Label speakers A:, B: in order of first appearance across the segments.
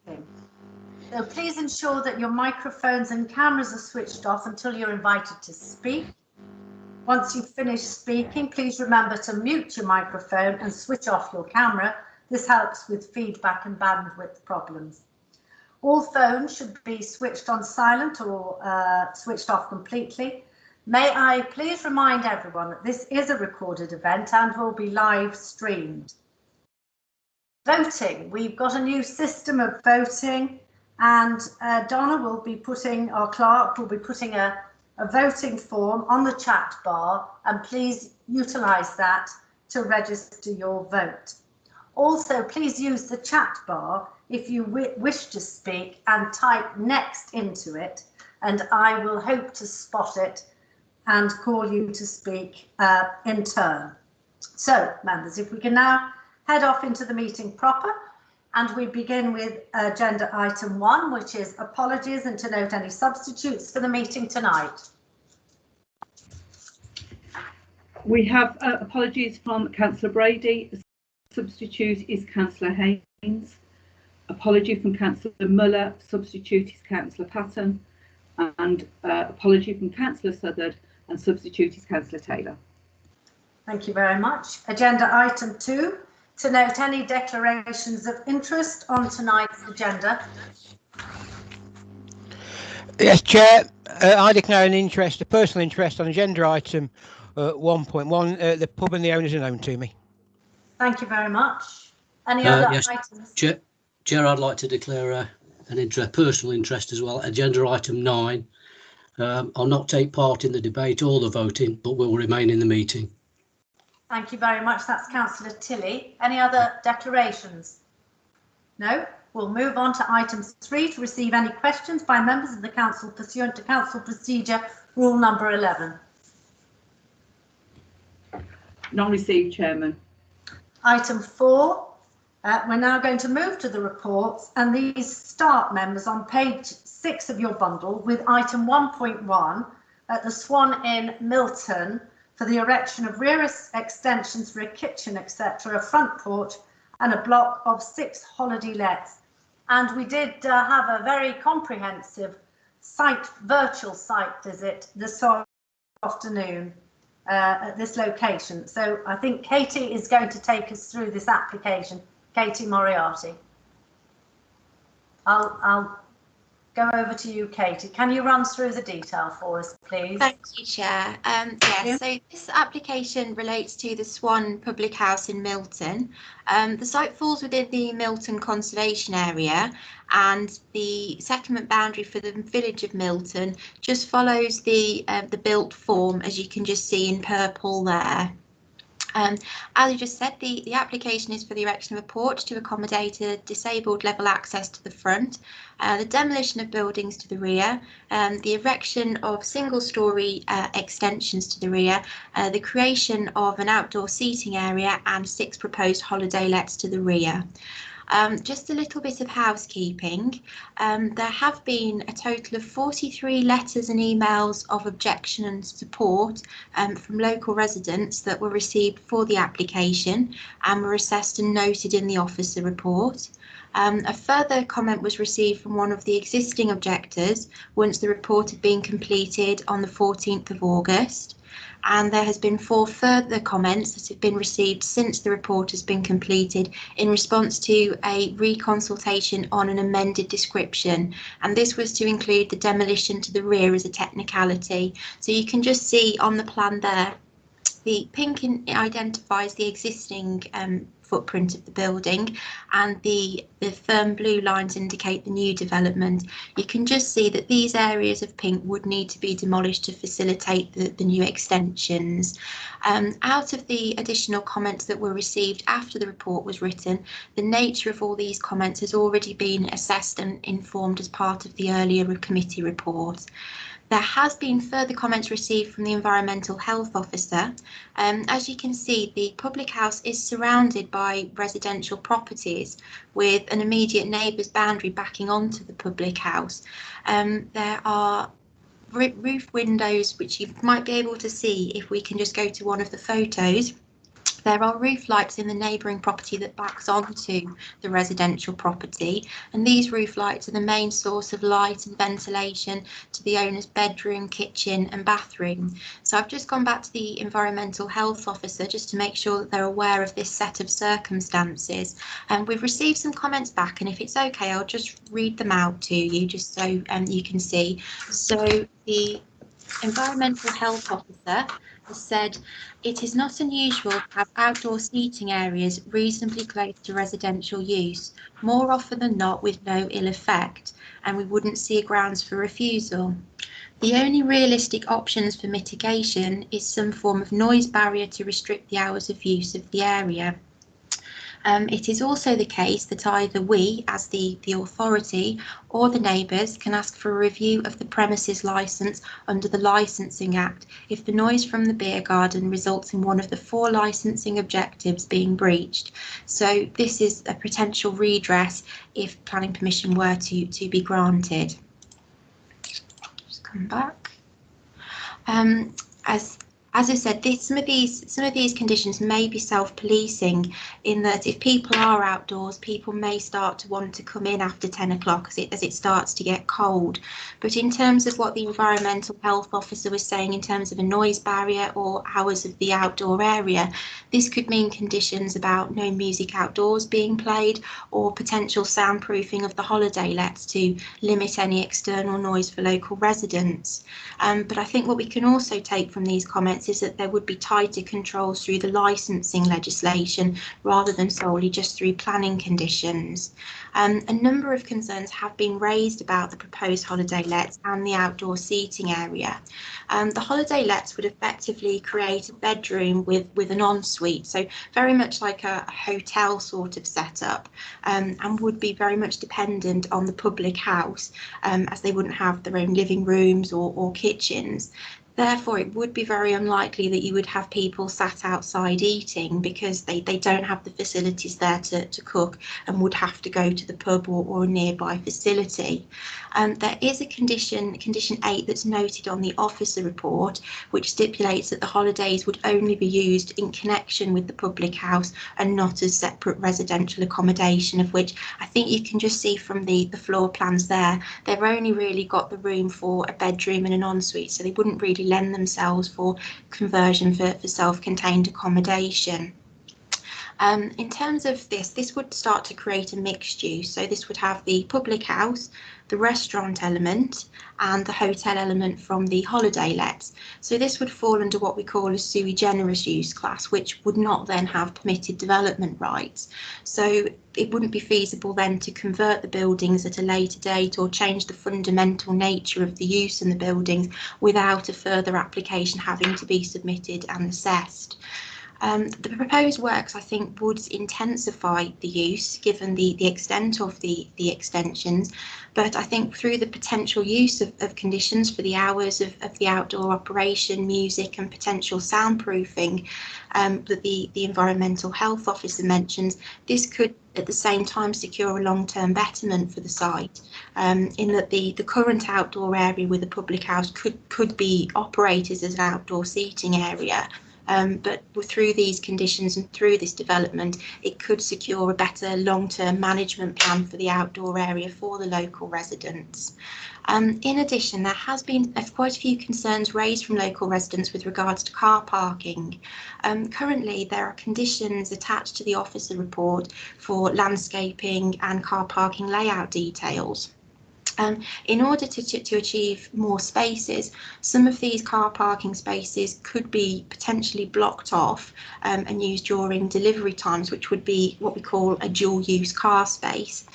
A: So please ensure that your microphones and cameras are switched off until you're invited to speak. Once you've finished speaking, please remember to mute your microphone and switch off your camera. This helps with feedback and bandwidth problems. All phones should be switched on silent or switched off completely. May I please remind everyone that this is a recorded event and will be live streamed. Voting, we've got a new system of voting, and Donna will be putting, our clerk will be putting a voting form on the chat bar, and please utilise that to register your vote. Also, please use the chat bar if you wish to speak and type next into it, and I will hope to spot it and call you to speak in turn. So, members, if we can now head off into the meeting proper, and we begin with agenda item 1, which is apologies and to note any substitutes for the meeting tonight.
B: We have apologies from Councillor Brady. The substitute is Councillor Haynes. Apology from Councillor Muller. Substitute is Councillor Patton. And apology from Councillor Southard, and substitute is Councillor Taylor. Thank you very much.
A: Agenda item 2, to note any declarations of interest on tonight's agenda.
C: Yes, Chair. I declare an interest, a personal interest on agenda item 1.1. The pub and the owners are known to me.
A: Thank you very much. Any other
D: yes,
A: items?
D: Chair, I'd like to declare an personal interest as well. Agenda item 9. I'll not take part in the debate or the voting, but will remain in the meeting.
A: Thank you very much. That's Councillor Tilley. Any other declarations? No? We'll move on to item 3 to receive any questions by members of the Council pursuant to Council Procedure Rule number 11.
B: None received, Chairman.
A: Item 4. We're now going to move to the reports, and these start, members, on page 6 of your bundle with item 1.1 at the Swan Inn, Milton, for the erection of rear extensions for a kitchen, etc., a front porch, and a block of 6 holiday lets. And we did have a very comprehensive virtual site visit this afternoon at this location. So I think Katie is going to take us through this application. Katie Moriarty. I'll go over to you, Katie. Can you run through the detail for us, please?
E: Thank you, Chair. So this application relates to the Swan Public House in Milton. The site falls within the Milton Conservation Area, and the settlement boundary for the village of Milton just follows the built form, as you can just see in purple there. As you just said, the application is for the erection of a porch to accommodate a disabled level access to the front, the demolition of buildings to the rear, the erection of single-storey extensions to the rear, the creation of an outdoor seating area, and 6 proposed holiday lets to the rear. Just a little bit of housekeeping. There have been a total of 43 letters and emails of objection and support from local residents that were received for the application and were assessed and noted in the officer report. A further comment was received from one of the existing objectors once the report had been completed on the 14th of August. And there has been 4 further comments that have been received since the report has been completed in response to a reconsultation on an amended description, and this was to include the demolition to the rear as a technicality. So you can just see on the plan there, the pink identifies the existing footprint of the building, and the firm blue lines indicate the new development. You can just see that these areas of pink would need to be demolished to facilitate the new extensions. Out of the additional comments that were received after the report was written, the nature of all these comments has already been assessed and informed as part of the earlier committee report. There has been further comments received from the Environmental Health Officer. As you can see, the public house is surrounded by residential properties with an immediate neighbour's boundary backing onto the public house. There are roof windows, which you might be able to see if we can just go to one of the photos. There are roof lights in the neighbouring property that backs onto the residential property, and these roof lights are the main source of light and ventilation to the owner's bedroom, kitchen and bathroom. So I've just gone back to the environmental health officer just to make sure that they're aware of this set of circumstances. And we've received some comments back, and if it's okay, I'll just read them out to you just so you can see. So the environmental health officer has said, it is not unusual to have outdoor seating areas reasonably close to residential use, more often than not with no ill effect, and we wouldn't see grounds for refusal. The only realistic options for mitigation is some form of noise barrier to restrict the hours of use of the area. It is also the case that either we, as the authority, or the neighbours can ask for a review of the premises licence under the Licensing Act if the noise from the beer garden results in one of the 4 licensing objectives being breached. So this is a potential redress if planning permission were to be granted. Just come back. As I said, some of these conditions may be self-policing, in that if people are outdoors, people may start to want to come in after 10 o'clock as it starts to get cold. But in terms of what the environmental health officer was saying in terms of a noise barrier or hours of the outdoor area, this could mean conditions about no music outdoors being played, or potential soundproofing of the holiday lets to limit any external noise for local residents. But I think what we can also take from these comments is that there would be tighter controls through the licensing legislation rather than solely just through planning conditions. A number of concerns have been raised about the proposed holiday lets and the outdoor seating area. The holiday lets would effectively create a bedroom with an ensuite, so very much like a hotel sort of setup, and would be very much dependent on the public house, as they wouldn't have their own living rooms or kitchens. Therefore, it would be very unlikely that you would have people sat outside eating, because they don't have the facilities there to cook and would have to go to the pub or a nearby facility. There is a condition 8, that's noted on the officer report, which stipulates that the holidays would only be used in connection with the public house and not as separate residential accommodation, of which I think you can just see from the floor plans there, they've only really got the room for a bedroom and an ensuite, so they wouldn't really lend themselves for conversion for self-contained accommodation. In terms of this would start to create a mixed use. So this would have the public house, the restaurant element and the hotel element from the holiday lets. So this would fall under what we call a sui generis use class, which would not then have permitted development rights. So it wouldn't be feasible then to convert the buildings at a later date or change the fundamental nature of the use in the buildings without a further application having to be submitted and assessed. The proposed works, I think, would intensify the use given the extent of the extensions, but I think through the potential use of conditions for the hours of the outdoor operation, music and potential soundproofing that the environmental health officer mentions, this could at the same time secure a long-term betterment for the site, in that the current outdoor area with a public house could be operated as an outdoor seating area. But through these conditions and through this development, it could secure a better long-term management plan for the outdoor area for the local residents. In addition, there has been quite a few concerns raised from local residents with regards to car parking. Currently, there are conditions attached to the officer report for landscaping and car parking layout details. In order to achieve more spaces, some of these car parking spaces could be potentially blocked off and used during delivery times, which would be what we call a dual use car space.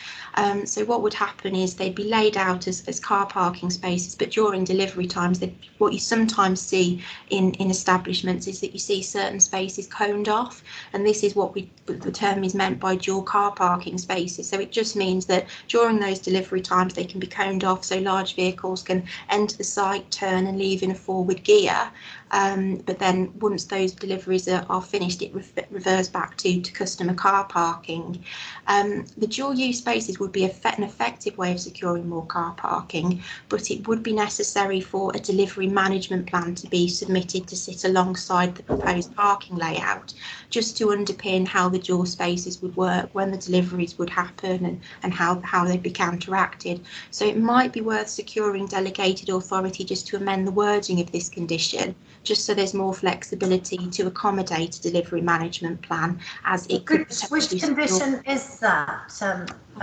E: So what would happen is they'd be laid out as car parking spaces, but during delivery times, what you sometimes see in establishments is that you see certain spaces coned off, and this is what the term is meant by dual car parking spaces. So it just means that during those delivery times they can be coned off so large vehicles can enter the site, turn and leave in a forward gear. but then once those deliveries are finished, it reverts back to customer car parking. The dual use spaces would be an effective way of securing more car parking, but it would be necessary for a delivery management plan to be submitted to sit alongside the proposed parking layout, just to underpin how the dual spaces would work, when the deliveries would happen, and how they'd be counteracted. So it might be worth securing delegated authority just to amend the wording of this condition, just so there's more flexibility to accommodate a delivery management plan, as it could.
A: Which condition is that?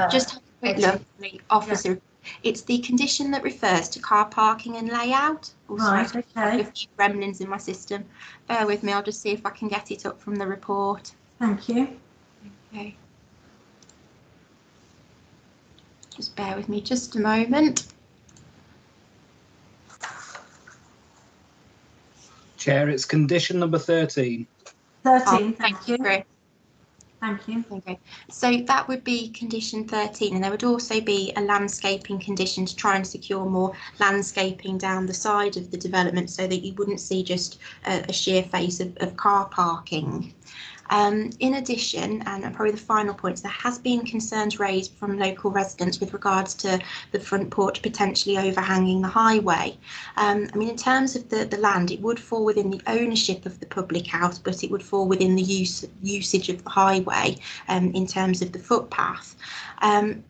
E: Just have a quick look, officer. Yeah. It's the condition that refers to car parking and layout.
A: Right, okay. I have
E: a few gremlins in my system. Bear with me, I'll just see if I can get it up from the report.
A: Thank you.
E: Okay. Just bear with me just a moment.
F: Chair, it's condition number 13.
A: 13, thank you.
E: Chris.
A: Thank you.
E: Okay, so that would be condition 13, and there would also be a landscaping condition to try and secure more landscaping down the side of the development, so that you wouldn't see just a sheer face of car parking. In addition, and probably the final points, there has been concerns raised from local residents with regards to the front porch potentially overhanging the highway. I mean, in terms of the land, it would fall within the ownership of the public house, but it would fall within the usage of the highway in terms of the footpath.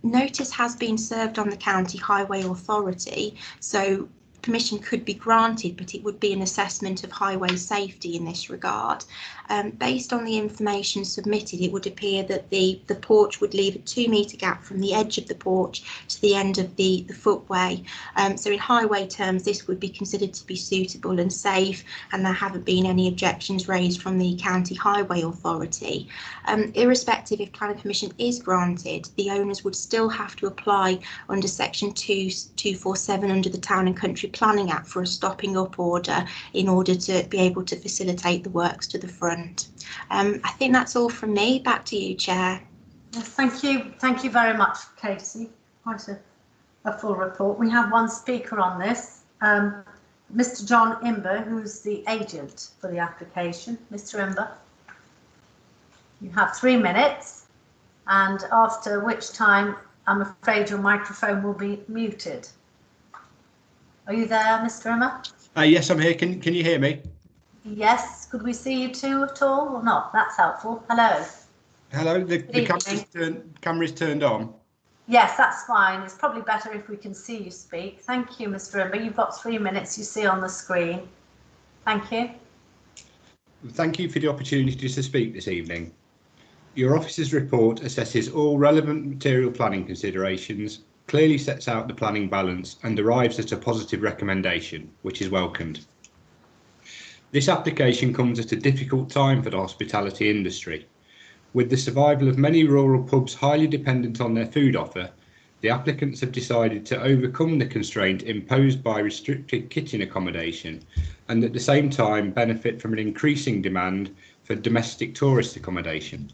E: Notice has been served on the County Highway Authority, so permission could be granted, but it would be an assessment of highway safety in this regard. Based on the information submitted, it would appear that the porch would leave a 2-metre gap from the edge of the porch to the end of the footway. So in highway terms, this would be considered to be suitable and safe, and there haven't been any objections raised from the County Highway Authority. Irrespective if planning permission is granted, the owners would still have to apply under section 247 under the Town and Country Planning Act for a stopping up order in order to be able to facilitate the works to the front. I think that's all from me. Back to you, Chair.
A: Yes, thank you. Thank you very much, Katie. Quite a full report. We have one speaker on this, Mr. John Imber, who's the agent for the application. Mr. Imber, you have 3 minutes, and after which time I'm afraid your microphone will be muted. Are you there, Mr. Imber?
G: Yes, I'm here. Can you hear me?
A: Yes. Could we see you too at all or not? That's helpful. Hello.
G: Hello. The camera's turned on.
A: Yes, that's fine. It's probably better if we can see you speak. Thank you, Mr. Imber. You've got 3 minutes, you see on the screen. Thank you.
G: Thank you for the opportunity to speak this evening. Your officer's report assesses all relevant material planning considerations, clearly sets out the planning balance, and arrives at a positive recommendation, which is welcomed. This application comes at a difficult time for the hospitality industry. With the survival of many rural pubs highly dependent on their food offer, the applicants have decided to overcome the constraint imposed by restricted kitchen accommodation, and at the same time benefit from an increasing demand for domestic tourist accommodation.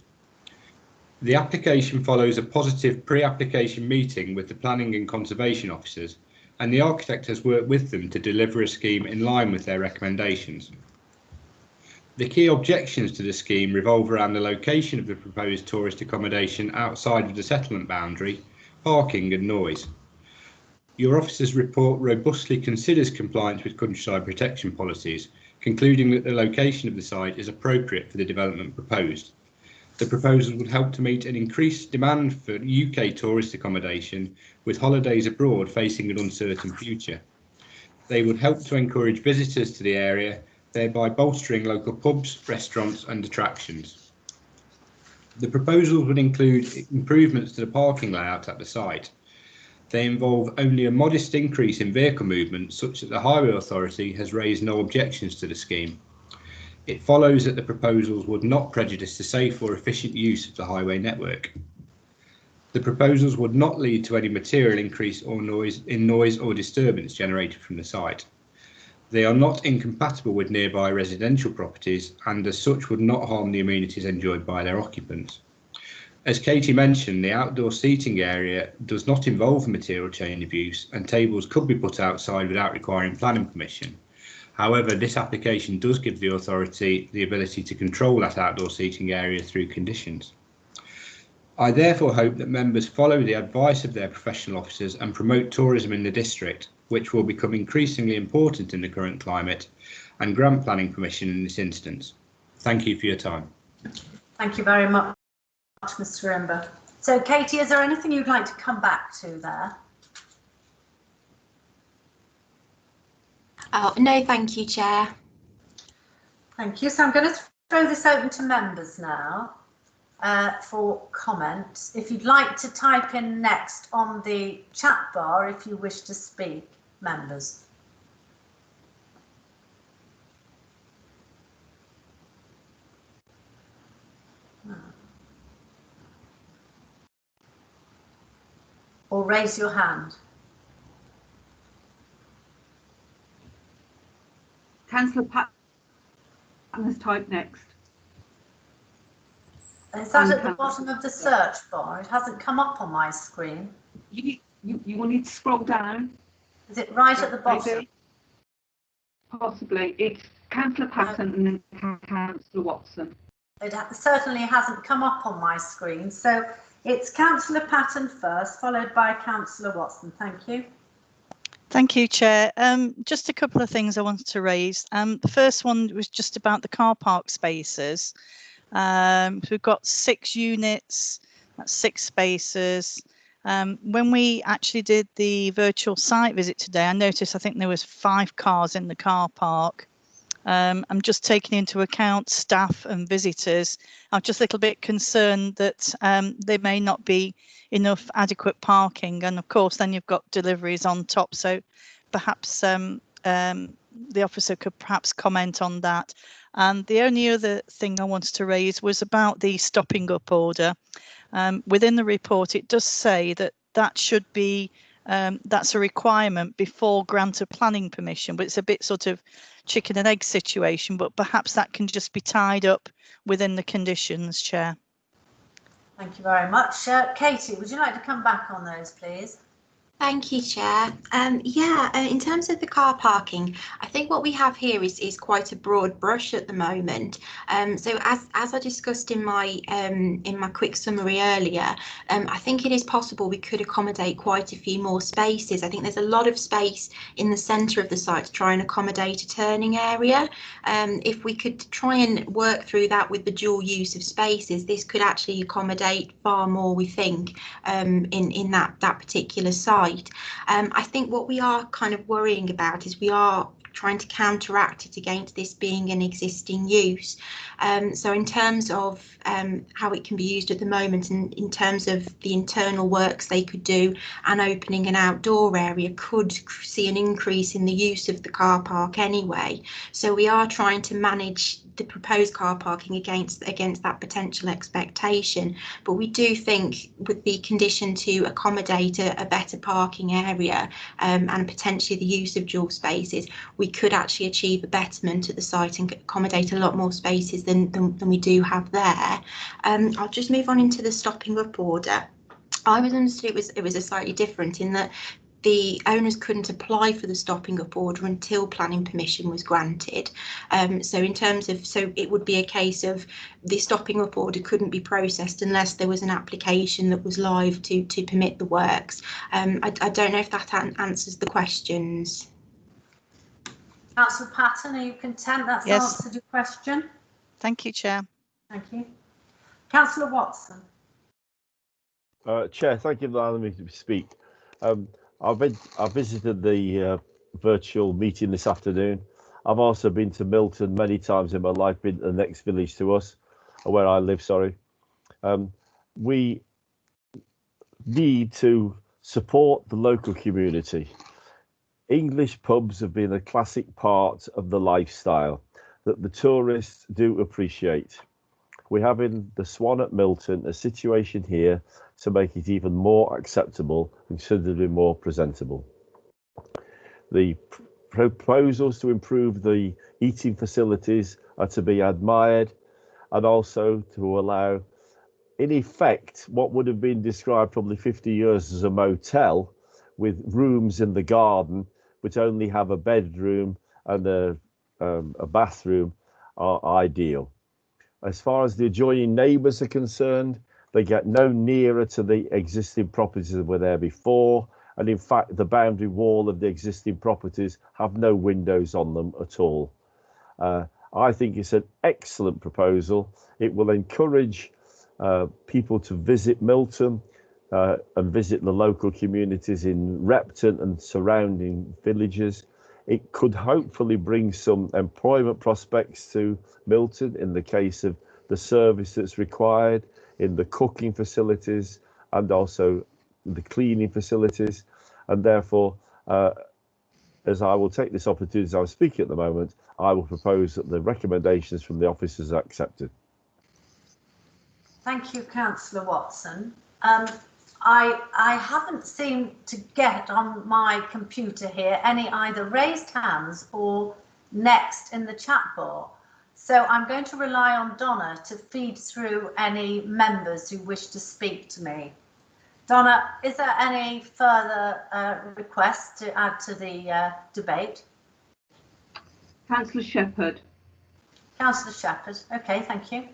G: The application follows a positive pre-application meeting with the planning and conservation officers, and the architect has worked with them to deliver a scheme in line with their recommendations. The key objections to the scheme revolve around the location of the proposed tourist accommodation outside of the settlement boundary, parking and noise. Your officer's report robustly considers compliance with countryside protection policies, concluding that the location of the site is appropriate for the development proposed. The proposals would help to meet an increased demand for UK tourist accommodation, with holidays abroad facing an uncertain future. They would help to encourage visitors to the area, thereby bolstering local pubs, restaurants and attractions. The proposals would include improvements to the parking layout at the site. They involve only a modest increase in vehicle movement, such that the Highway Authority has raised no objections to the scheme. It follows that the proposals would not prejudice the safe or efficient use of the highway network. The proposals would not lead to any material increase or noise or disturbance generated from the site. They are not incompatible with nearby residential properties, and as such would not harm the amenities enjoyed by their occupants. As Katie mentioned, the outdoor seating area does not involve a material change of use, and tables could be put outside without requiring planning permission. However, this application does give the authority the ability to control that outdoor seating area through conditions. I therefore hope that members follow the advice of their professional officers and promote tourism in the district, which will become increasingly important in the current climate, and grant planning permission in this instance. Thank you for your time.
A: Thank you very much, Mr. Imber. So, Katie, is there anything you'd like to come back to there?
E: Oh, no, thank you, Chair.
A: Thank you. So I'm going to throw this open to members now for comment. If you'd like to type in next on the chat bar if you wish to speak, members. Or raise your hand.
B: Councillor Patton has typed next.
A: Is that at the bottom of the search bar? It hasn't come up on my screen.
B: You will need to scroll down.
A: Is it right at the bottom?
B: Maybe. Possibly. It's Councillor Patton and then Councillor Watson.
A: It certainly hasn't come up on my screen. So it's Councillor Patton first, followed by Councillor Watson. Thank you.
H: Thank you, Chair. Just a couple of things I wanted to raise. The first one was just about the car park spaces. We've got 6 units, that's 6 spaces. When we actually did the virtual site visit today, I noticed I think there was 5 cars in the car park. I'm just taking into account staff and visitors. I'm just a little bit concerned that there may not be enough adequate parking, and of course then you've got deliveries on top, so perhaps the officer could perhaps comment on that. And the only other thing I wanted to raise was about the stopping up order. Within the report it does say that that should be that's a requirement before grant of planning permission, but it's a bit sort of chicken and egg situation, but perhaps that can just be tied up within the conditions, Chair.
A: Thank you very much. Katie, would you like to come back on those, please?
E: Thank you, Chair. In terms of the car parking, I think what we have here is quite a broad brush at the moment. So as I discussed in my quick summary earlier, I think it is possible we could accommodate quite a few more spaces. I think there's a lot of space in the centre of the site to try and accommodate a turning area. If we could try and work through that with the dual use of spaces, this could actually accommodate far more, we think, in that particular site. I think what we are kind of worrying about is we are trying to counteract it against this being an existing use. So in terms of how it can be used at the moment, and in terms of the internal works they could do, and opening an outdoor area could see an increase in the use of the car park anyway. So we are trying to manage the proposed car parking against that potential expectation, but we do think with the condition to accommodate a better parking area and potentially the use of dual spaces, we could actually achieve a betterment at the site and accommodate a lot more spaces than we do have there. I'll just move on into the stopping up order. I was understood it was a slightly different in that the owners couldn't apply for the stopping up order until planning permission was granted. So it would be a case of the stopping up order couldn't be processed unless there was an application that was live to permit the works. I don't know if that answers the questions.
A: Councillor Patton, are you content that's answered your question?
H: Thank you, Chair.
A: Thank you. Councillor Watson.
I: Chair, thank you for allowing me to speak. I've visited the virtual meeting this afternoon. I've also been to Milton many times in my life, been the next village to us, or where I live, sorry. We need to support the local community. English pubs have been a classic part of the lifestyle that the tourists do appreciate. We have in the Swan at Milton a situation here to make it even more acceptable and considerably more presentable. The proposals to improve the eating facilities are to be admired, and also to allow, in effect, what would have been described probably 50 years as a motel with rooms in the garden, which only have a bedroom and a a bathroom are ideal. As far as the adjoining neighbours are concerned, they get no nearer to the existing properties that were there before, and in fact the boundary wall of the existing properties have no windows on them at all. I think it's an excellent proposal. It will encourage people to visit Milton and visit the local communities in Repton and surrounding villages. It could hopefully bring some employment prospects to Milton in the case of the service that's required in the cooking facilities and also the cleaning facilities. And therefore, as I will take this opportunity as I'm speaking at the moment, I will propose that the recommendations from the officers are accepted.
A: Thank you, Councillor Watson. I haven't seemed to get on my computer here any either raised hands or next in the chat bar. So I'm going to rely on Donna to feed through any members who wish to speak to me. Donna, is there any further requests to add to the debate?
B: Councillor Shepherd.
A: Councillor Shepherd. Okay, thank you.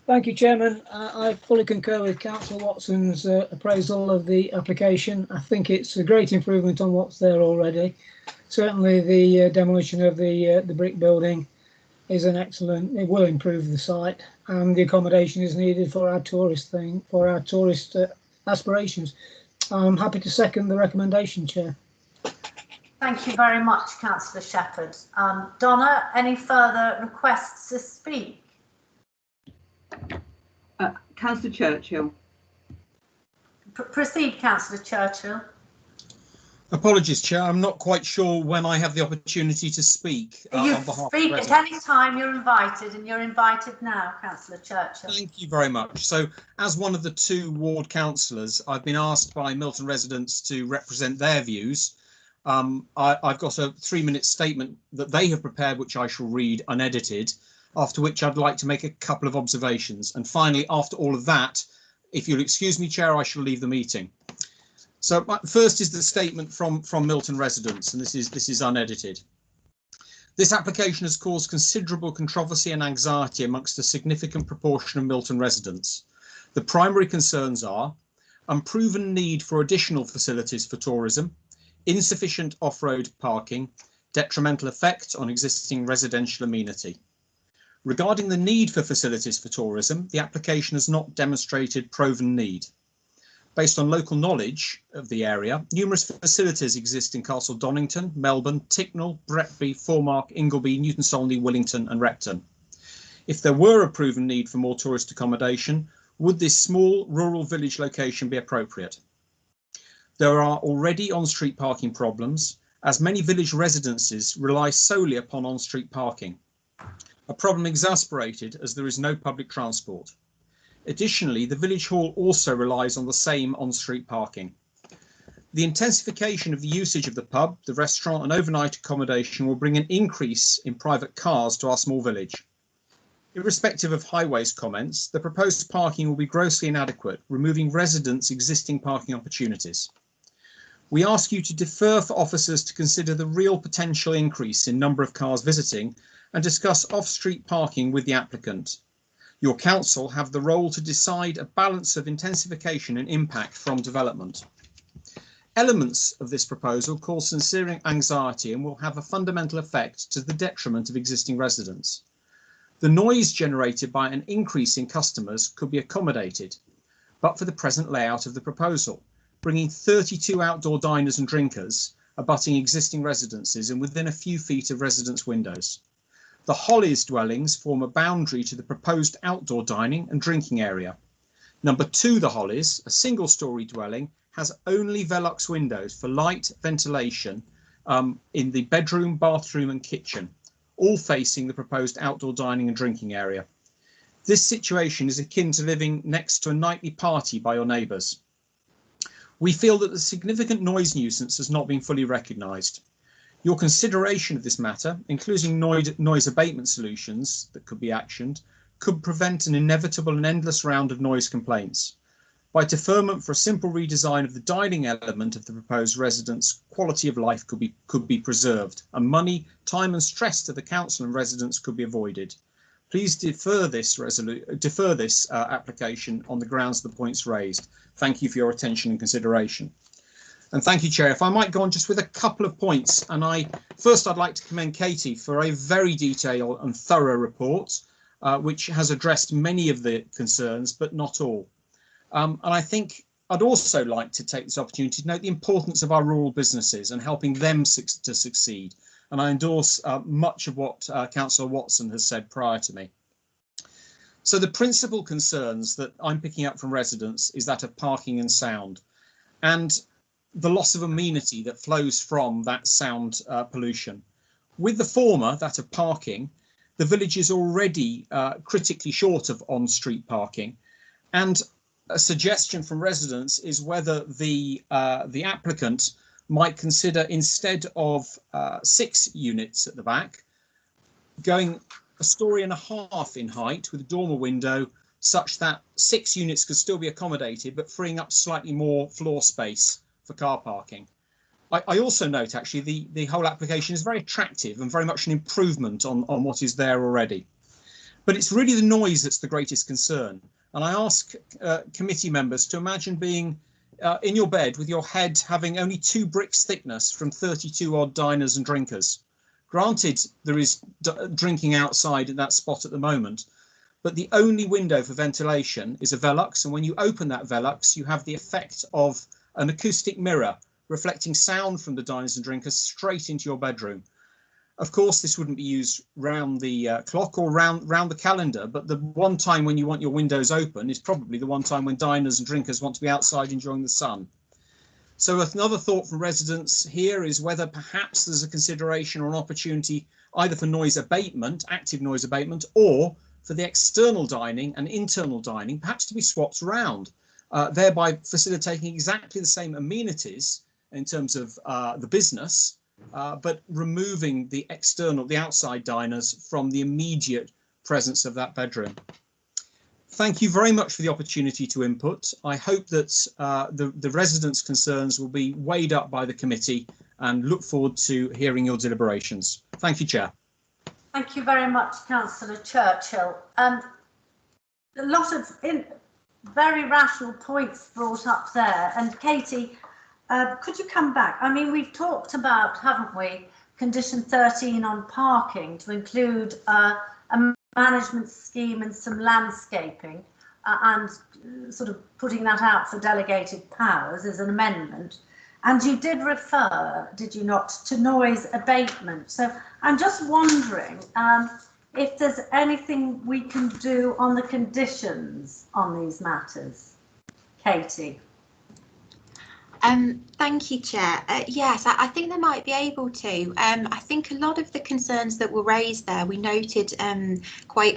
J: Thank you, Chairman. I fully concur with Councillor Watson's appraisal of the application. I think it's a great improvement on what's there already. Certainly the demolition of the brick building is an excellent, it will improve the site, and the accommodation is needed for our tourist aspirations. I'm happy to second the recommendation, Chair.
A: Thank you very much, Councillor Shepherd. Donna, any further requests to speak?
B: Councillor Churchill.
A: Proceed, Councillor Churchill.
K: Apologies, Chair. I'm not quite sure when I have the opportunity to speak.
A: You
K: on behalf
A: speak
K: of
A: at any time you're invited, and you're invited now, Councillor Churchill.
K: Thank you very much. So, as one of the two ward councillors, I've been asked by Milton residents to represent their views. I've got a 3-minute statement that they have prepared, which I shall read unedited, after which I'd like to make a couple of observations. And finally, after all of that, if you'll excuse me, Chair, I shall leave the meeting. So first is the statement from Milton residents, and this is unedited. This application has caused considerable controversy and anxiety amongst a significant proportion of Milton residents. The primary concerns are unproven need for additional facilities for tourism, insufficient off-road parking, detrimental effects on existing residential amenity. Regarding the need for facilities for tourism, the application has not demonstrated proven need. Based on local knowledge of the area, numerous facilities exist in Castle Donington, Melbourne, Ticknall, Bretby, Foremark, Ingleby, Newton Solney, Willington and Repton. If there were a proven need for more tourist accommodation, would this small rural village location be appropriate? There are already on-street parking problems, as many village residences rely solely upon on-street parking. A problem exasperated as there is no public transport. Additionally, the village hall also relies on the same on-street parking. The intensification of the usage of the pub, the restaurant and overnight accommodation will bring an increase in private cars to our small village. Irrespective of highways comments, the proposed parking will be grossly inadequate, removing residents' existing parking opportunities. We ask you to defer for officers to consider the real potential increase in number of cars visiting and discuss off-street parking with the applicant. Your council have the role to decide a balance of intensification and impact from development. Elements of this proposal cause sincere anxiety and will have a fundamental effect to the detriment of existing residents. The noise generated by an increase in customers could be accommodated, but for the present layout of the proposal, bringing 32 outdoor diners and drinkers abutting existing residences and within a few feet of residents' windows. The Hollies dwellings form a boundary to the proposed outdoor dining and drinking area. Number 2, the Hollies, a single-storey dwelling, has only Velux windows for light ventilation in the bedroom, bathroom and kitchen, all facing the proposed outdoor dining and drinking area. This situation is akin to living next to a nightly party by your neighbours. We feel that the significant noise nuisance has not been fully recognised. Your consideration of this matter, including noise abatement solutions that could be actioned, could prevent an inevitable and endless round of noise complaints. By deferment for a simple redesign of the dining element of the proposed residence, quality of life could be preserved, and money, time and stress to the council and residents could be avoided. Please defer this application on the grounds of the points raised. Thank you for your attention and consideration. And thank you, Chair. If I might go on just with a couple of points, and I'd like to commend Katie for a very detailed and thorough report, which has addressed many of the concerns, but not all. And I think I'd also like to take this opportunity to note the importance of our rural businesses and helping them to succeed. And I endorse much of what Councillor Watson has said prior to me. So the principal concerns that I'm picking up from residents is that of parking and sound, and the loss of amenity that flows from that sound pollution. With the former, that of parking, the village is already critically short of on-street parking, and a suggestion from residents is whether the applicant might consider, instead of 6 units at the back, going 1.5 stories in height with a dormer window, such that 6 units could still be accommodated, but freeing up slightly more floor space for car parking. I also note, actually, the whole application is very attractive and very much an improvement on what is there already. But it's really the noise that's the greatest concern. And I ask committee members to imagine being in your bed with your head having only 2 bricks thickness from 32 odd diners and drinkers. Granted, there is drinking outside in that spot at the moment, but the only window for ventilation is a Velux, and when you open that Velux, you have the effect of an acoustic mirror reflecting sound from the diners and drinkers straight into your bedroom. Of course, this wouldn't be used round the clock or round the calendar, but the one time when you want your windows open is probably the one time when diners and drinkers want to be outside enjoying the sun. So another thought from residents here is whether perhaps there's a consideration or an opportunity either for noise abatement, active noise abatement, or for the external dining and internal dining perhaps to be swapped around, thereby facilitating exactly the same amenities in terms of the business, but removing the outside diners from the immediate presence of that bedroom. Thank you very much for the opportunity to input. I hope that the residents' concerns will be weighed up by the committee and look forward to hearing your deliberations. Thank you, Chair.
A: Thank you very much, Councillor Churchill. A lot of very rational points brought up there. And Katie, could you come back? I mean, we've talked about, haven't we, condition 13 on parking to include a management scheme and some landscaping, and sort of putting that out for delegated powers as an amendment. And you did refer, did you not, to noise abatement. So I'm just wondering if there's anything we can do on the conditions on these matters. Katie.
E: Thank you, Chair. Yes, I think they might be able to. I think a lot of the concerns that were raised there we noted quite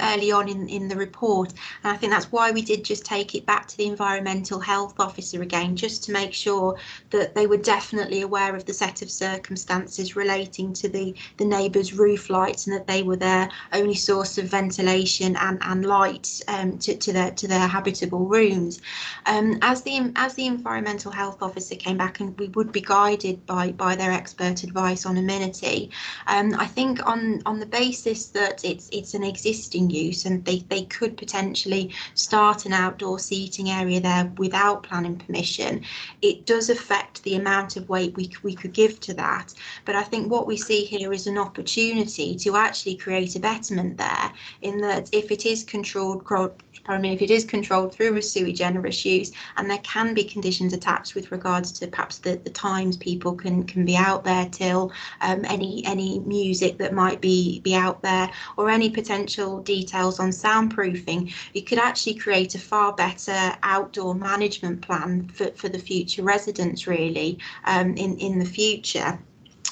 E: early on in the report, and I think that's why we did just take it back to the Environmental Health Officer again, just to make sure that they were definitely aware of the set of circumstances relating to the neighbours' roof lights, and that they were their only source of ventilation and light to their habitable rooms. As the Environmental Health Officer came back, and we would be guided by their expert advice on amenity. I think on the basis that it's an existing use and they could potentially start an outdoor seating area there without planning permission, it does affect the amount of weight we could give to that. But I think what we see here is an opportunity to actually create a betterment there, in that if it is controlled through a sui generis use, and there can be conditions attached with regards to perhaps the times people can be out there till, any music that might be out there, or any potential details on soundproofing, you could actually create a far better outdoor management plan for the future residents, really, in the future.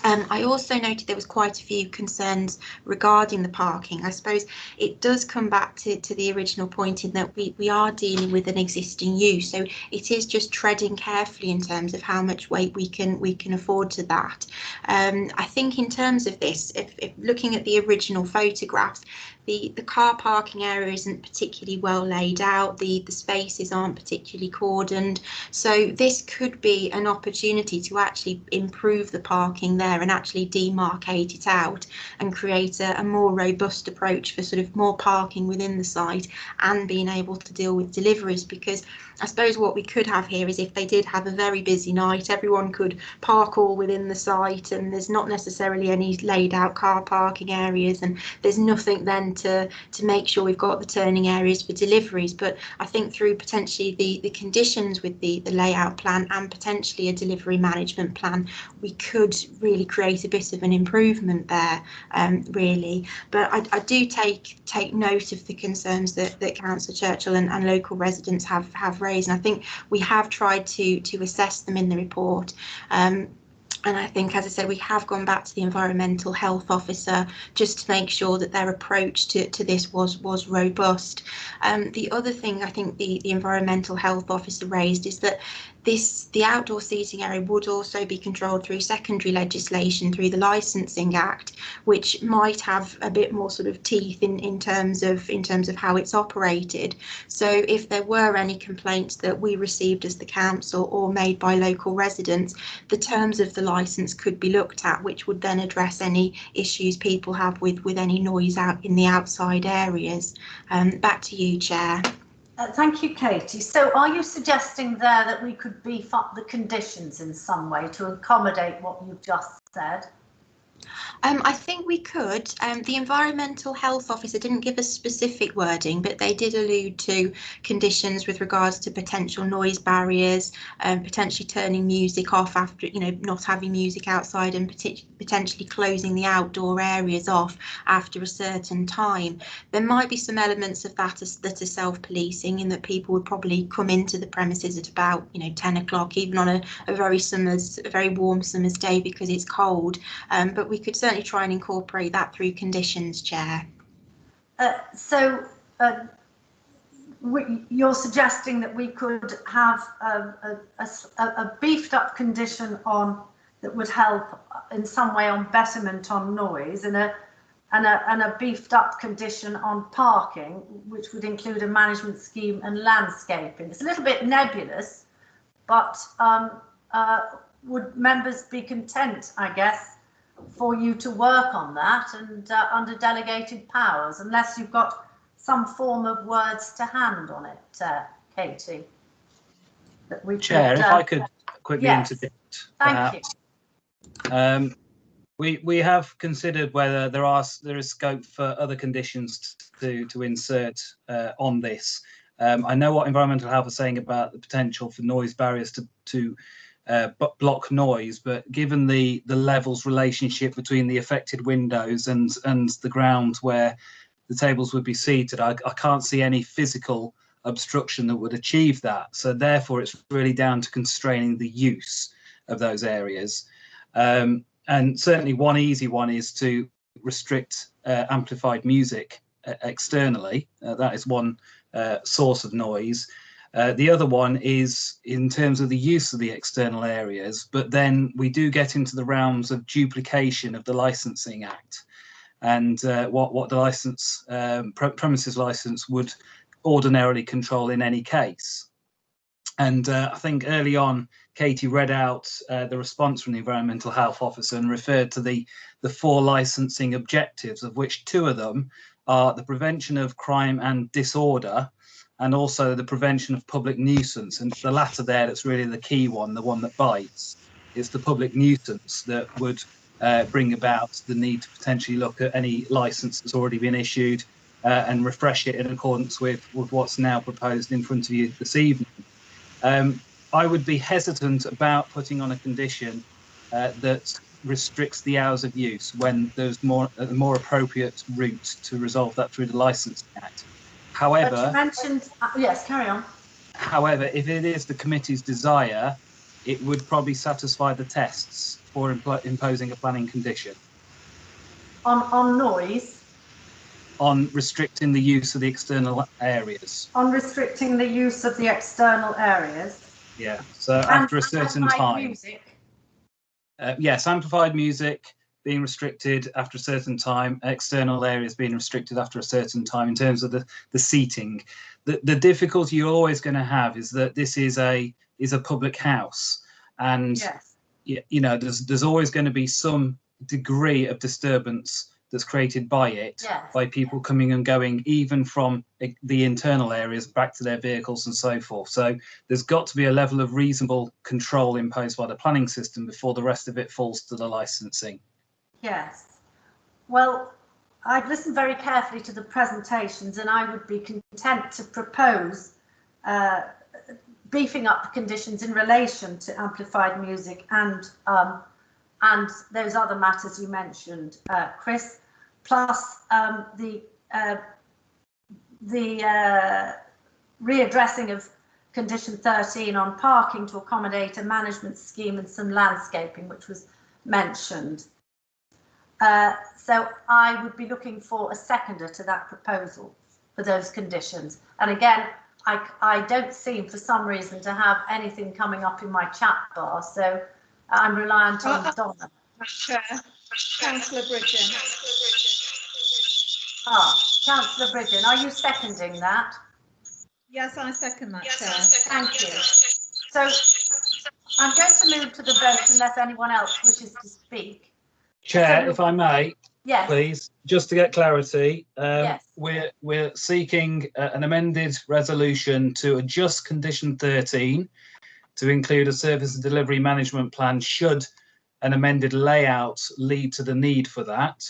E: I also noted there was quite a few concerns regarding the parking. I suppose it does come back to the original point in that we are dealing with an existing use, so it is just treading carefully in terms of how much weight we can afford to that. I think in terms of this, if looking at the original photographs, the car parking area isn't particularly well laid out, the spaces aren't particularly cordoned, so this could be an opportunity to actually improve the parking there and actually demarcate it out and create a more robust approach for sort of more parking within the site and being able to deal with deliveries. Because I suppose what we could have here is if they did have a very busy night, everyone could park all within the site and there's not necessarily any laid out car parking areas, and there's nothing then to make sure we've got the turning areas for deliveries. But I think through potentially the conditions with the layout plan and potentially a delivery management plan, we could really create a bit of an improvement there, really. But I do take note of the concerns that Councillor Churchill and local residents have raised, and I think we have tried to assess them in the report. And I think, as I said, we have gone back to the environmental health officer just to make sure that their approach to this was robust. The other thing I think the environmental health officer raised is that the outdoor seating area would also be controlled through secondary legislation, through the Licensing Act, which might have a bit more sort of teeth in terms of how it's operated. So if there were any complaints that we received as the council or made by local residents, the terms of the licence could be looked at, which would then address any issues people have with any noise out in the outside areas. Back to you, Chair.
A: Thank you, Katie. So are you suggesting there that we could beef up the conditions in some way to accommodate what you've just said?
E: I think we could. The environmental health officer didn't give us specific wording, but they did allude to conditions with regards to potential noise barriers, potentially turning music off after, not having music outside, and potentially closing the outdoor areas off after a certain time. There might be some elements of that that are self-policing, in that people would probably come into the premises at about 10 o'clock, even on a very warm summer's day because it's cold. But we could certainly try and incorporate that through conditions, Chair.
A: You're suggesting that we could have a beefed up condition on that would help in some way on betterment on noise, and a beefed up condition on parking, which would include a management scheme and landscaping. It's a little bit nebulous, but would members be content, I guess, for you to work on that and under delegated powers, unless you've got some form of words to hand on it, Katie?
F: Chair, if I could quickly interject.
A: Thank you.
F: We have considered whether there is scope for other conditions to insert on this. I know what environmental health is saying about the potential for noise barriers to block noise, but given the levels relationship between the affected windows and the ground where the tables would be seated, I can't see any physical obstruction that would achieve that. So therefore, it's really down to constraining the use of those areas. And certainly one easy one is to restrict amplified music externally. That is one source of noise. The other one is in terms of the use of the external areas, but then we do get into the realms of duplication of the Licensing Act and what the premises license would ordinarily control in any case. And I think early on, Katie read out the response from the Environmental Health Officer and referred to the 4 licensing objectives, of which 2 of them are the prevention of crime and disorder, and also the prevention of public nuisance. And the latter there, that's really the key one, the one that bites. It's the public nuisance that would bring about the need to potentially look at any licence that's already been issued and refresh it in accordance with what's now proposed in front of you this evening. I would be hesitant about putting on a condition that restricts the hours of use when there's a more appropriate route to resolve that through the Licensing Act. However,
A: but you mentioned, yes, carry on.
F: However, if it is the committee's desire, it would probably satisfy the tests for imposing a planning condition.
A: On noise?
F: On restricting the use of the external areas.
A: On restricting the use of the external areas?
F: Yeah, so after a certain time.
A: Music?
F: Yes, amplified music, being restricted after a certain time, external areas being restricted after a certain time in terms of the seating. The difficulty you're always going to have is that this is a public house, and
A: Yes.
F: you know, there's always going to be some degree of disturbance that's created by it,
A: Yes.
F: by people coming and going, even from the internal areas back to their vehicles and so forth. So there's got to be a level of reasonable control imposed by the planning system before the rest of it falls to the licensing.
A: Yes. Well, I've listened very carefully to the presentations, and I would be content to propose beefing up the conditions in relation to amplified music and those other matters you mentioned, Chris, plus the readdressing of condition 13 on parking to accommodate a management scheme and some landscaping, which was mentioned. So I would be looking for a seconder to that proposal for those conditions. And again, I don't seem for some reason to have anything coming up in my chat bar, so I'm reliant on Donna.
L: Chair, Councillor Bridgen.
A: Councillor Bridgen, are you seconding that?
L: Yes, I second that, Chair.
A: Thank you. So I'm going to move to the vote unless anyone else wishes to speak.
F: Chair, if I may,
A: yes,
F: please, just to get clarity,
A: yes.
F: we're seeking an amended resolution to adjust condition 13 to include a service and delivery management plan should an amended layout lead to the need for that.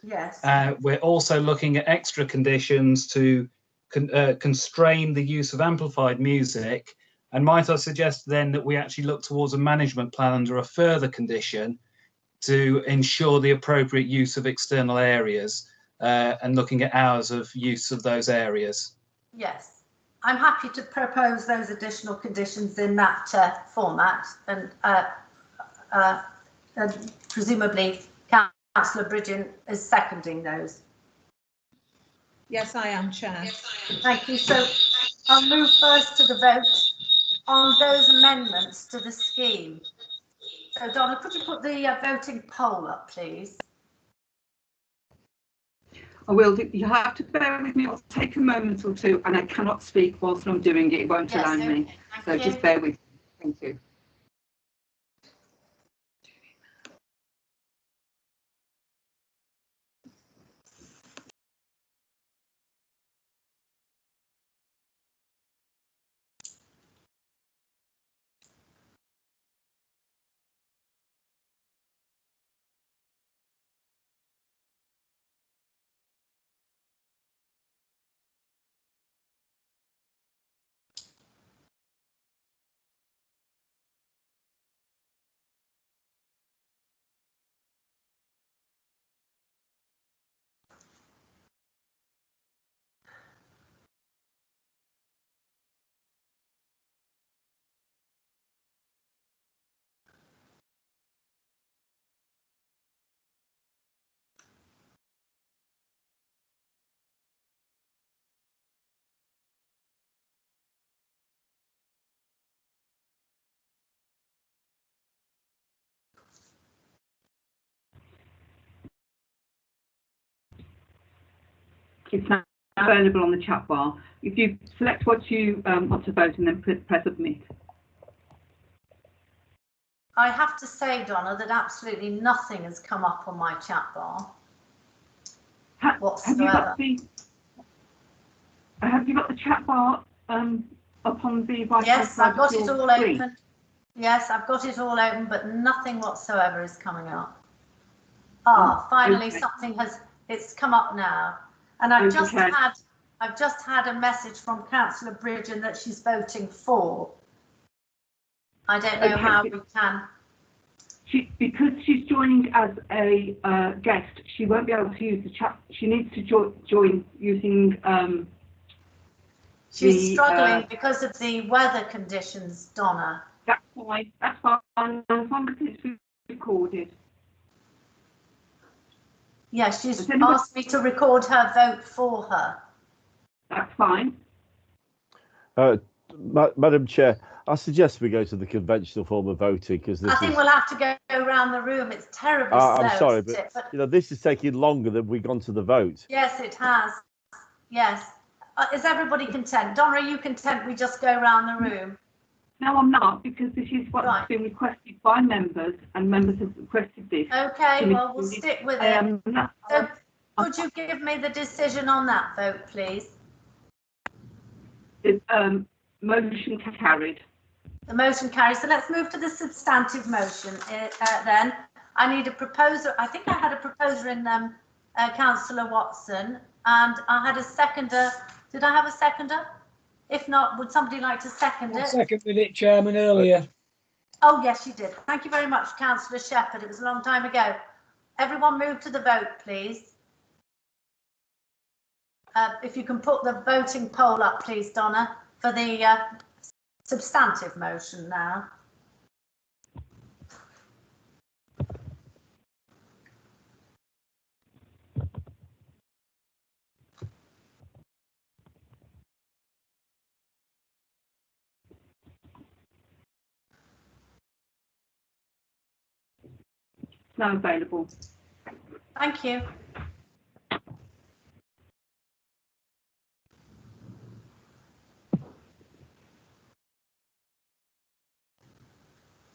A: Yes.
F: We're also looking at extra conditions to constrain the use of amplified music. And might I suggest then that we actually look towards a management plan under a further condition to ensure the appropriate use of external areas and looking at hours of use of those areas.
A: Yes, I'm happy to propose those additional conditions in that format, and presumably Councillor Bridgen is seconding those.
L: Yes, I am, Chair.
A: Thank you. So I'll move first to the vote on those amendments to the scheme. So Donna, could you put the voting poll up, please?
B: I will do. You have to bear with me. It'll take a moment or two, and I cannot speak whilst I'm doing it. It won't allow me. So just bear with me. Thank you. It's now available on the chat bar. If you select what you want to vote and then press submit.
A: I have to say, Donna, that absolutely nothing has come up on my chat bar whatsoever.
B: Have you got the chat bar up on the right?
A: Yes, I've got it all open. Yes, I've got it all open, but nothing whatsoever is coming up. Finally, okay. Something it's come up now. And I've just had a message from Councillor Bridgen that she's voting for. I don't know how we can.
B: Because she's joining as a guest, she won't be able to use the chat. She needs to join using.
A: She's struggling because of the weather conditions, Donna.
B: That's fine. That's fine. As long as it's recorded.
A: Yeah, she's asked me to record her vote for her.
B: That's fine.
I: Madam Chair, I suggest we go to the conventional form of voting because this
A: I think we'll have to go around the room. It's terribly slow.
I: I'm sorry,
A: isn't it?
I: but you know this is taking longer than we've gone to the vote.
A: Yes, it has. Yes. Is everybody content? Donna, are you content we just go around the room?
B: No, I'm not, because this is what's been requested by members, and members have requested this.
A: Okay, well, we'll stick with it. So could you give me the decision on that vote, please?
B: Motion carried.
A: The motion carries. So let's move to the substantive motion then. I need a proposer. I think I had a proposer in Councillor Watson, and I had a seconder. Did I have a seconder? If not, would somebody like to second it?
J: I seconded it, Chairman, earlier.
A: Oh, yes, you did. Thank you very much, Councillor Shepherd. It was a long time ago. Everyone move to the vote, please. If you can put the voting poll up, please, Donna, for the substantive motion now.
B: Now available.
A: Thank you.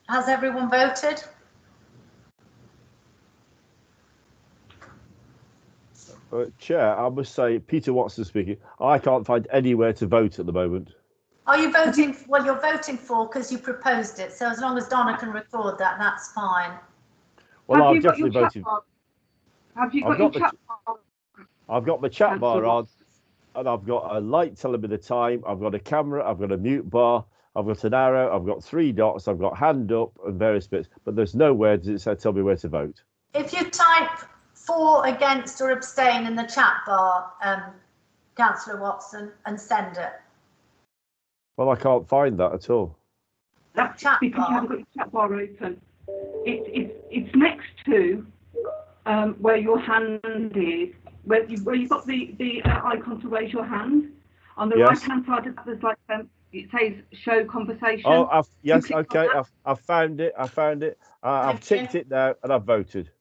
A: Has everyone voted?
I: Chair, I must say, Peter Watson speaking. I can't find anywhere to vote at the moment.
A: Are you voting? Well, you're voting for because you proposed it. So as long as Donna can record that, that's fine.
I: Well, I've definitely voted.
B: Have you got your chat bar?
I: I've got my chat bar on, and I've got a light telling me the time. I've got a camera. I've got a mute bar. I've got an arrow. I've got 3 dots. I've got hand up and various bits. But there's nowhere does it say tell me where to vote.
A: If you type for, against, or abstain in the chat bar, Councillor Watson, and send it.
I: Well, I can't find that at all.
B: That's because you haven't got your chat bar open. It's next to where your hand is, where you've got the icon to raise your hand. On the right hand side of that, there's like it says show conversation.
I: Oh, yes, okay, I've found it. I've ticked it now, and I've voted.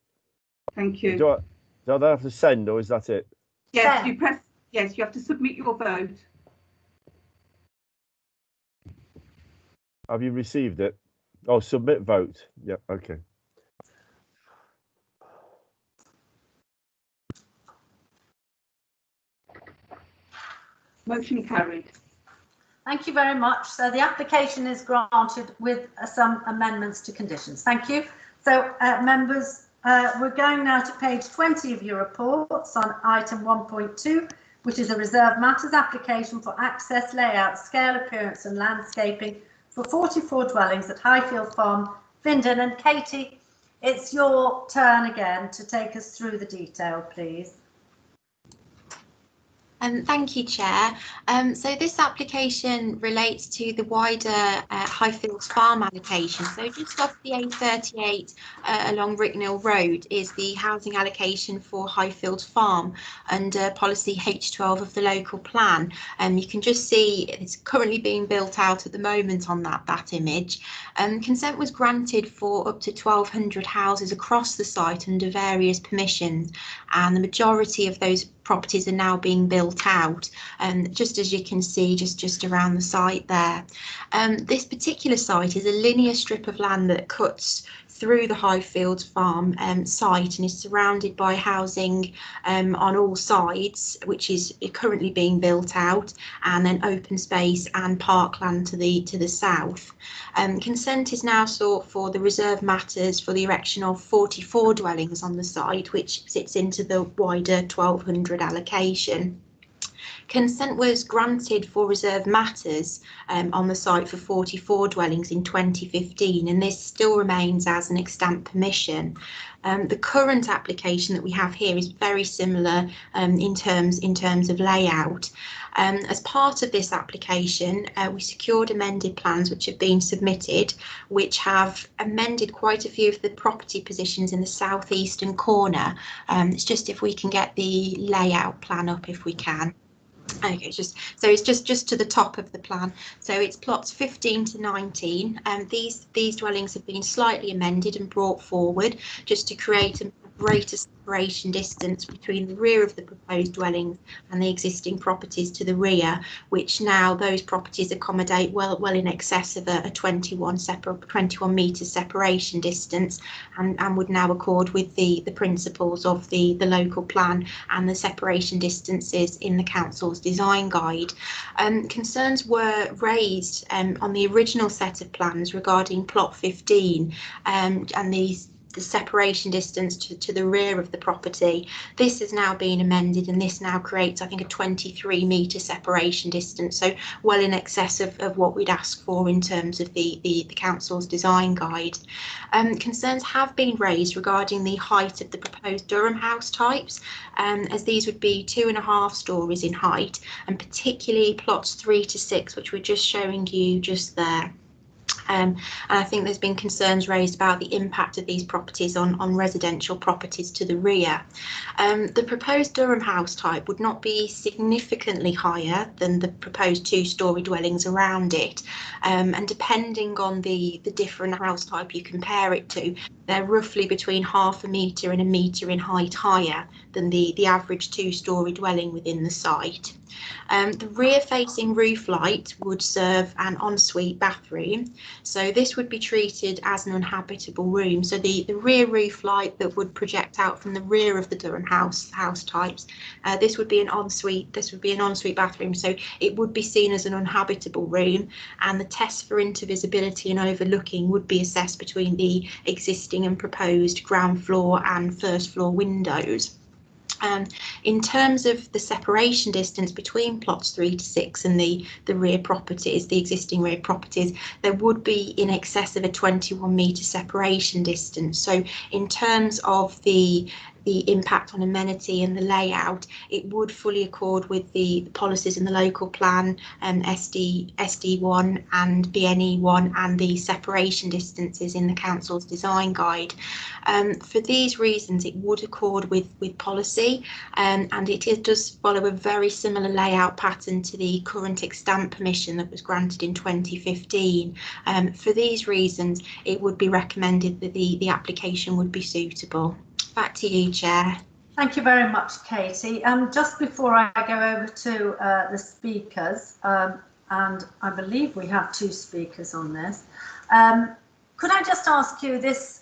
B: Thank you.
I: Do I have to send, or is that it?
B: Yes, you press. Yes, you have to submit your vote.
I: Have you received it? Oh, submit vote. Yeah, okay.
B: Motion carried.
A: Thank you very much. So the application is granted with some amendments to conditions. Thank you. So members, we're going now to page 20 of your reports on item 1.2, which is a reserved matters application for access, layout, scale, appearance and landscaping for 44 dwellings at Highfield Farm, Findon. And Katie, it's your turn again to take us through the detail, please.
E: Thank you, Chair. So this application relates to the wider Highfield Farm allocation. So just off the A38 along Ricknell Road is the housing allocation for Highfield Farm under policy H12 of the local plan. You can just see it's currently being built out at the moment on that image. Consent was granted for up to 1,200 houses across the site under various permissions, and the majority of those properties are now being built out, and just as you can see just around the site there. This particular site is a linear strip of land that cuts through the Highfield Farm site and is surrounded by housing on all sides, which is currently being built out, and then open space and parkland to the south. Consent is now sought for the reserve matters for the erection of 44 dwellings on the site, which sits into the wider 1,200 allocation. Consent was granted for reserve matters on the site for 44 dwellings in 2015, and this still remains as an extant permission. The current application that we have here is very similar in terms of layout. As part of this application, we secured amended plans which have been submitted, which have amended quite a few of the property positions in the southeastern corner. It's just if we can get the layout plan up if we can. Okay, it's just to the top of the plan. So it's plots 15 to 19, and these dwellings have been slightly amended and brought forward just to create a greater separation distance between the rear of the proposed dwellings and the existing properties to the rear, which now those properties accommodate well in excess of a 21 metre separation distance, and would now accord with the principles of the local plan and the separation distances in the council's design guide. Concerns were raised on the original set of plans regarding plot 15 and the separation distance to the rear of the property. This has now been amended, and this now creates, I think, a 23 metre separation distance, so well in excess of what we'd ask for in terms of the council's design guide. Concerns have been raised regarding the height of the proposed Durham house types, as these would be 2.5 stories in height, and particularly plots 3 to 6, which we're just showing you just there. And I think there's been concerns raised about the impact of these properties on residential properties to the rear. The proposed Durham house type would not be significantly higher than the proposed 2-storey dwellings around it, and depending on the different house type you compare it to, they're roughly between 0.5 metre and 1 metre in height higher than the average 2-storey dwelling within the site. The rear-facing roof light would serve an ensuite bathroom, so this would be treated as an uninhabitable room. So the rear roof light that would project out from the rear of the Durham house types, this would be an ensuite. This would be an ensuite bathroom, so it would be seen as an uninhabitable room, and the test for intervisibility and overlooking would be assessed between the existing and proposed ground floor and first floor windows. In terms of the separation distance between plots 3 to 6 and the rear properties, the existing rear properties, there would be in excess of a 21 metre separation distance. So in terms of the impact on amenity and the layout, it would fully accord with the policies in the local plan, SD1 and BNE1, and the separation distances in the council's design guide. For these reasons, it would accord with policy, and it does follow a very similar layout pattern to the current extant permission that was granted in 2015. For these reasons, it would be recommended that the application would be suitable. Back to you, Chair.
A: Thank you very much, Katie. Just before I go over to the speakers, and I believe we have 2 speakers on this, could I just ask you, this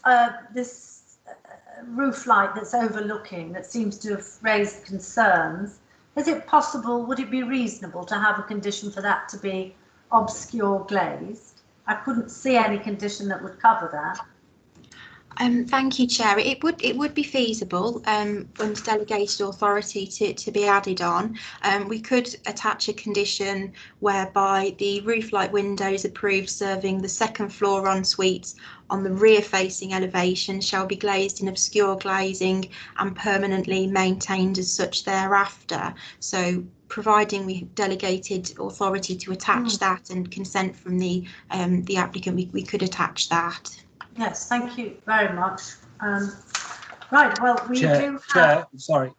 A: roof light that's overlooking, that seems to have raised concerns, is it possible, would it be reasonable to have a condition for that to be obscure glazed? I couldn't see any condition that would cover that.
E: Thank you, Chair. It would be feasible under delegated authority to be added on. We could attach a condition whereby the roof light windows approved serving the 2nd floor en suites on the rear facing elevation shall be glazed in obscure glazing and permanently maintained as such thereafter. So providing we delegated authority to attach that and consent from the applicant, we could attach that.
A: Yes, thank you very much. Right, well, we
F: Chair,
A: do have...
F: Chair, sorry.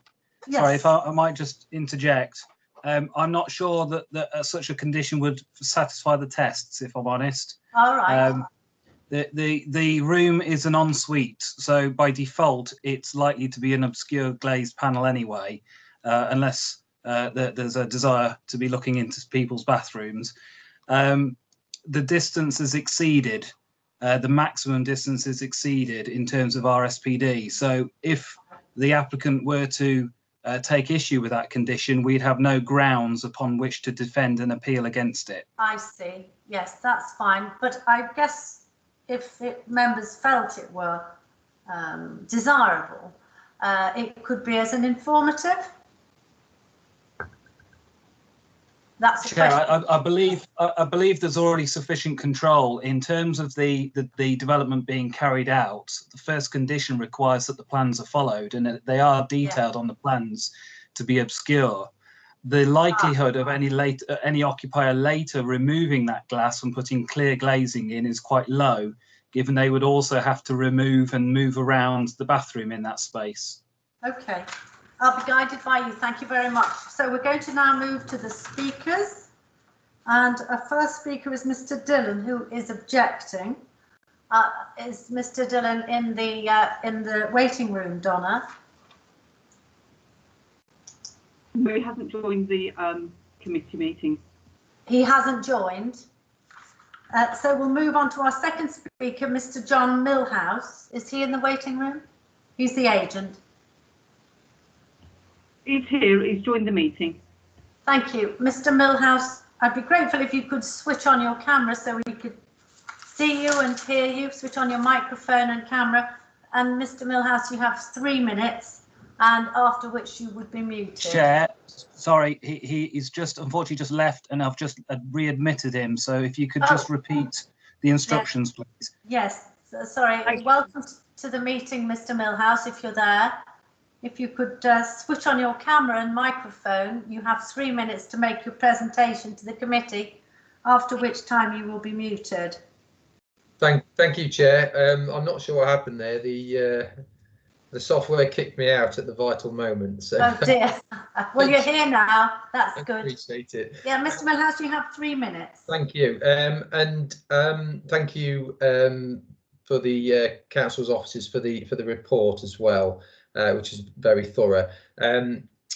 A: Yes.
F: Sorry, if I might just interject. I'm not sure that such a condition would satisfy the tests, if I'm honest.
A: All right.
F: The room is an ensuite, so by default, it's likely to be an obscure glazed panel anyway, unless there's a desire to be looking into people's bathrooms. The distance is exceeded. The maximum distance is exceeded in terms of RSPD. So if the applicant were to take issue with that condition, we'd have no grounds upon which to defend an appeal against it.
A: I see. Yes, that's fine. But I guess if members felt it were desirable, it could be as an informative. That's
F: Chair, I believe there's already sufficient control in terms of the development being carried out. The first condition requires that the plans are followed, and they are detailed on the plans to be obscure. The likelihood of any occupier later removing that glass and putting clear glazing in is quite low, given they would also have to remove and move around the bathroom in that space.
A: Okay. I'll be guided by you. Thank you very much. So we're going to now move to the speakers. And our first speaker is Mr. Dillon, who is objecting. Is Mr. Dillon in the waiting room, Donna?
B: No, he hasn't joined the committee meeting.
A: He hasn't joined. So we'll move on to our second speaker, Mr. John Millhouse. Is he in the waiting room? He's the agent.
B: He's here. He's joined the meeting.
A: Thank you. Mr. Millhouse, I'd be grateful if you could switch on your camera so we could see you and hear you. Switch on your microphone and camera. And Mr. Millhouse, you have 3 minutes, and after which you would be muted.
F: Chair, sorry, he's just unfortunately just left, and I've just readmitted him. So if you could just repeat the instructions, please.
A: Yes, sorry. Welcome to the meeting, Mr. Millhouse, if you're there. If you could switch on your camera and microphone, you have 3 minutes to make your presentation to the committee, after which time you will be muted.
M: Thank you, Chair. I'm not sure what happened there. The software kicked me out at the vital moment. So.
A: Oh dear. Well, you're here now. That's good.
M: Appreciate it.
A: Yeah, Mr. Millhouse, you have 3 minutes.
M: Thank you. Thank you for the council's officers for the report as well, which is very thorough.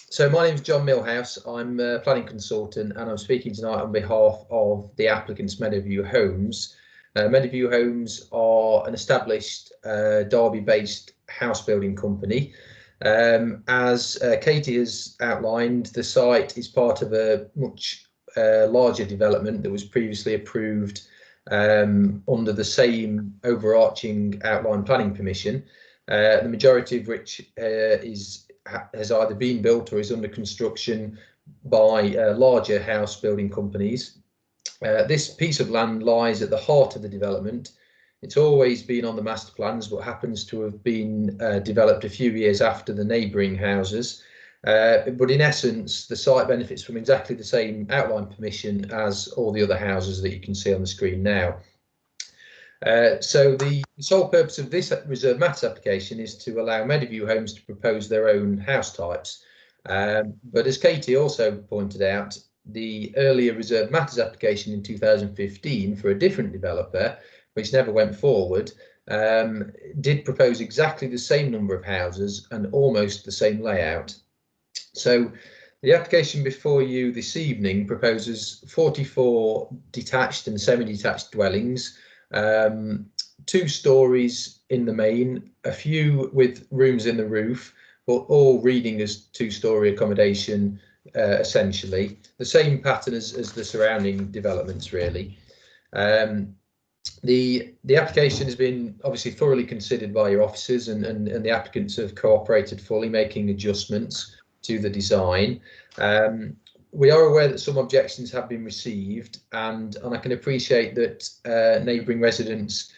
M: So my name is John Millhouse. I'm a planning consultant, and I'm speaking tonight on behalf of the applicants Meadowview Homes. Meadowview Homes are an established Derby-based house building company. As Katie has outlined, the site is part of a much larger development that was previously approved under the same overarching outline planning permission, the majority of which has either been built or is under construction by larger house building companies. This piece of land lies at the heart of the development. It's always been on the master plans, but happens to have been developed a few years after the neighbouring houses. But in essence, the site benefits from exactly the same outline permission as all the other houses that you can see on the screen now. So the sole purpose of this reserve matters application is to allow Meadowview Homes to propose their own house types. But as Katie also pointed out, the earlier reserve matters application in 2015 for a different developer, which never went forward, did propose exactly the same number of houses and almost the same layout. So the application before you this evening proposes 44 detached and semi-detached dwellings, 2 stories in the main, a few with rooms in the roof, but all reading as 2-storey accommodation, essentially. The same pattern as the surrounding developments, really. The application has been obviously thoroughly considered by your officers, and the applicants have cooperated fully, making adjustments to the design. We are aware that some objections have been received, and I can appreciate that neighbouring residents,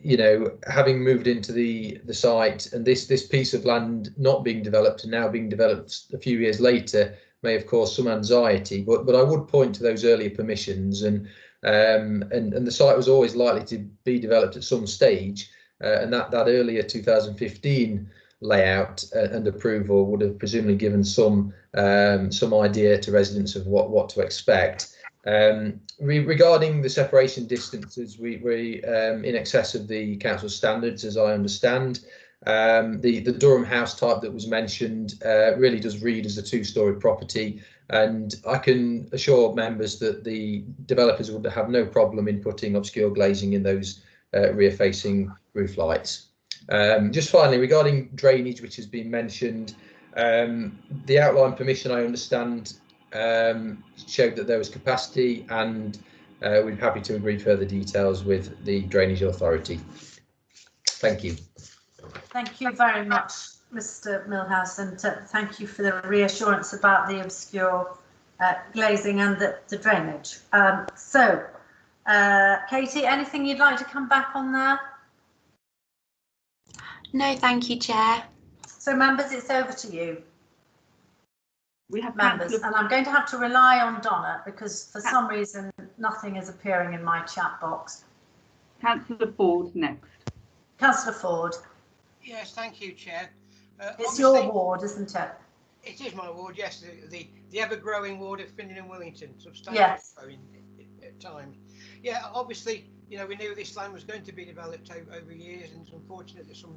M: you know, having moved into the site and this piece of land not being developed and now being developed a few years later may have caused some anxiety. But I would point to those earlier permissions, and the site was always likely to be developed at some stage, and that earlier 2015 layout and approval would have presumably given some idea to residents of what to expect. Regarding the separation distances, we in excess of the council standards, as I understand. The Durham house type that was mentioned really does read as a 2-storey property, and I can assure members that the developers would have no problem in putting obscure glazing in those rear-facing roof lights. Just finally, regarding drainage, which has been mentioned, the outline permission, I understand, showed that there was capacity, and we're happy to agree further details with the Drainage Authority. Thank you.
A: Thank you very much, Mr. Millhouse, and thank you for the reassurance about the obscure glazing and the drainage. Katie, anything you'd like to come back on there?
E: No, thank you, Chair.
A: So, members, it's over to you.
B: We have
A: members, and I'm going to have to rely on Donna because for some reason nothing is appearing in my chat box.
B: Councillor Ford next.
A: Councillor Ford.
C: Yes, thank you, Chair.
A: It's your ward, isn't it?
C: It is my ward, yes. The ever-growing ward of Findon and Willington, substantially
A: yes.
C: growing at times. Yeah, obviously, you know, we knew this land was going to be developed over years, and it's unfortunate that some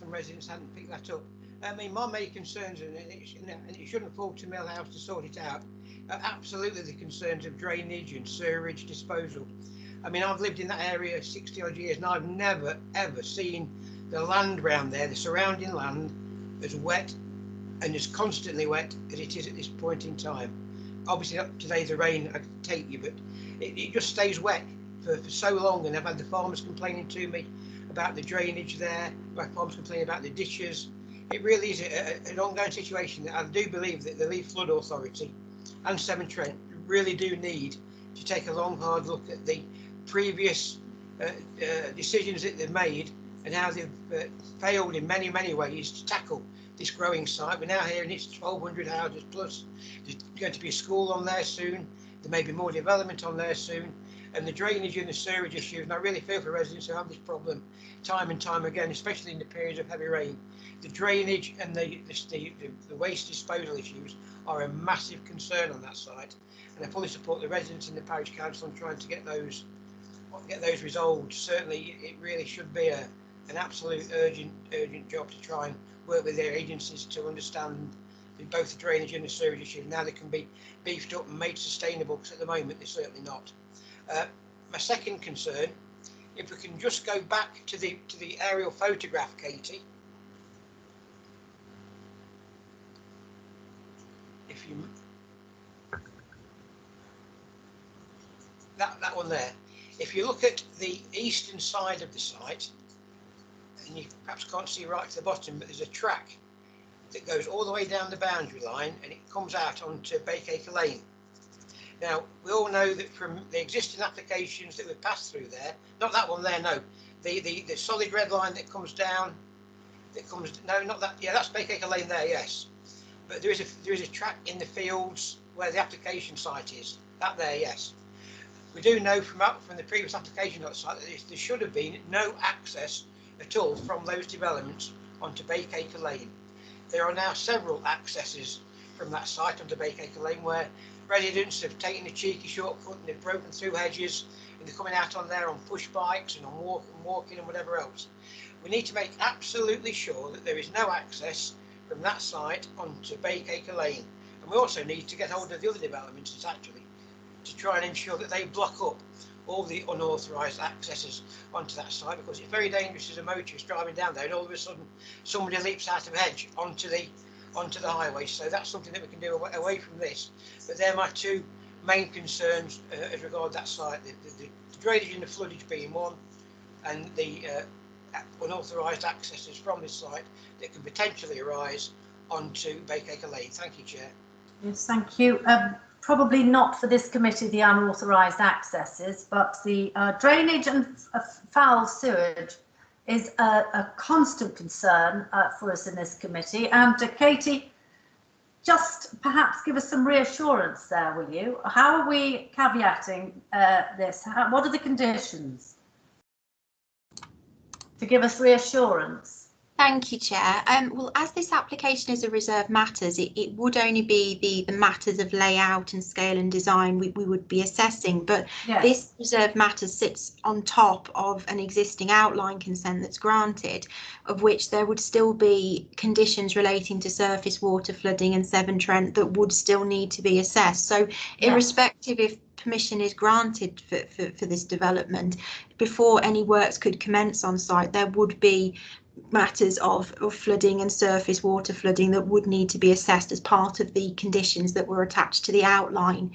C: residents hadn't picked that up. I mean, my main concerns, and it shouldn't fall to Mill House to sort it out, are absolutely the concerns of drainage and sewerage disposal. I mean, I've lived in that area 60 odd years, and I've never ever seen the land round there, the surrounding land, as wet and as constantly wet as it is at this point in time. Obviously, today's the rain I can take you, but it just stays wet for so long, and I've had the farmers complaining to me about the drainage there, my farmers complaining about the ditches. It really is an ongoing situation that I do believe that the Leaf Flood Authority and Severn Trent really do need to take a long, hard look at the previous decisions that they've made and how they've failed in many, many ways to tackle this growing site. We're now hearing it's 1,200 houses plus. There's going to be a school on there soon. There may be more development on there soon. And the drainage and the sewerage issues, and I really feel for residents who have this problem time and time again, especially in the periods of heavy rain. The drainage and the waste disposal issues are a massive concern on that site, and I fully support the residents in the parish council on trying to get those resolved. Certainly, it really should be an absolute urgent job to try and work with their agencies to understand both the drainage and the sewerage issues. Now they can be beefed up and made sustainable, because at the moment they're certainly not. My second concern, if we can just go back to the aerial photograph, Katie. If you that one there. If you look at the eastern side of the site, and you perhaps can't see right to the bottom, but there's a track that goes all the way down the boundary line, and it comes out onto Bakeacre Lane. Now, we all know that from the existing applications that we've passed through there, not that one there, no, the solid red line that comes down, no, not that, yeah, that's Bakeacre Lane there, yes. But there is a track in the fields where the application site is, that there, yes. We do know from the previous application on the site that there should have been no access at all from those developments onto Bakeacre Lane. There are now several accesses from that site onto Bakeacre Lane where residents have taken a cheeky shortcut and they've broken through hedges, and they're coming out on there on push bikes and on walking and whatever else. We need to make absolutely sure that there is no access from that site onto Bakeacre Lane, and we also need to get hold of the other developments actually to try and ensure that they block up all the unauthorised accesses onto that site, because it's very dangerous as a motorist driving down there and all of a sudden somebody leaps out of a hedge onto the highway. So that's something that we can do away from this. But they're my two main concerns as regards that site, the drainage and the floodage being one, and the unauthorised accesses from this site that can potentially arise onto Bakeacre Lane. Thank you, Chair.
A: Yes, thank you. Probably not for this committee, the unauthorised accesses, but the drainage and foul sewage is a constant concern for us in this committee. And Katie, just perhaps give us some reassurance there, will you? How are we caveating this? What are the conditions to give us reassurance?
E: Thank you, Chair. Well, as this application is a reserved matters, it would only be the matters of layout and scale and design we would be assessing, but yes, this reserved matters sits on top of an existing outline consent that's granted, of which there would still be conditions relating to surface water flooding and Severn Trent that would still need to be assessed. So irrespective if permission is granted for this development, before any works could commence on site, there would be matters of flooding and surface water flooding that would need to be assessed as part of the conditions that were attached to the outline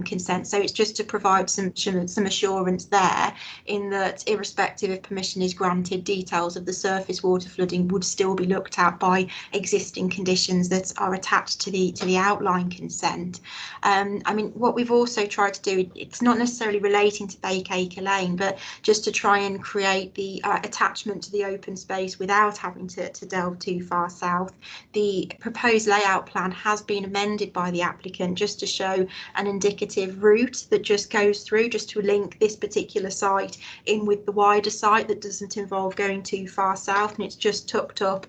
E: consent. So it's just to provide some assurance there, in that irrespective if permission is granted, details of the surface water flooding would still be looked at by existing conditions that are attached to the outline consent. I mean, what we've also tried to do, it's not necessarily relating to Bakeacre Lane, but just to try and create the attachment to the open space with without having to delve too far south. The proposed layout plan has been amended by the applicant just to show an indicative route that just goes through, just to link this particular site in with the wider site that doesn't involve going too far south, and it's just tucked up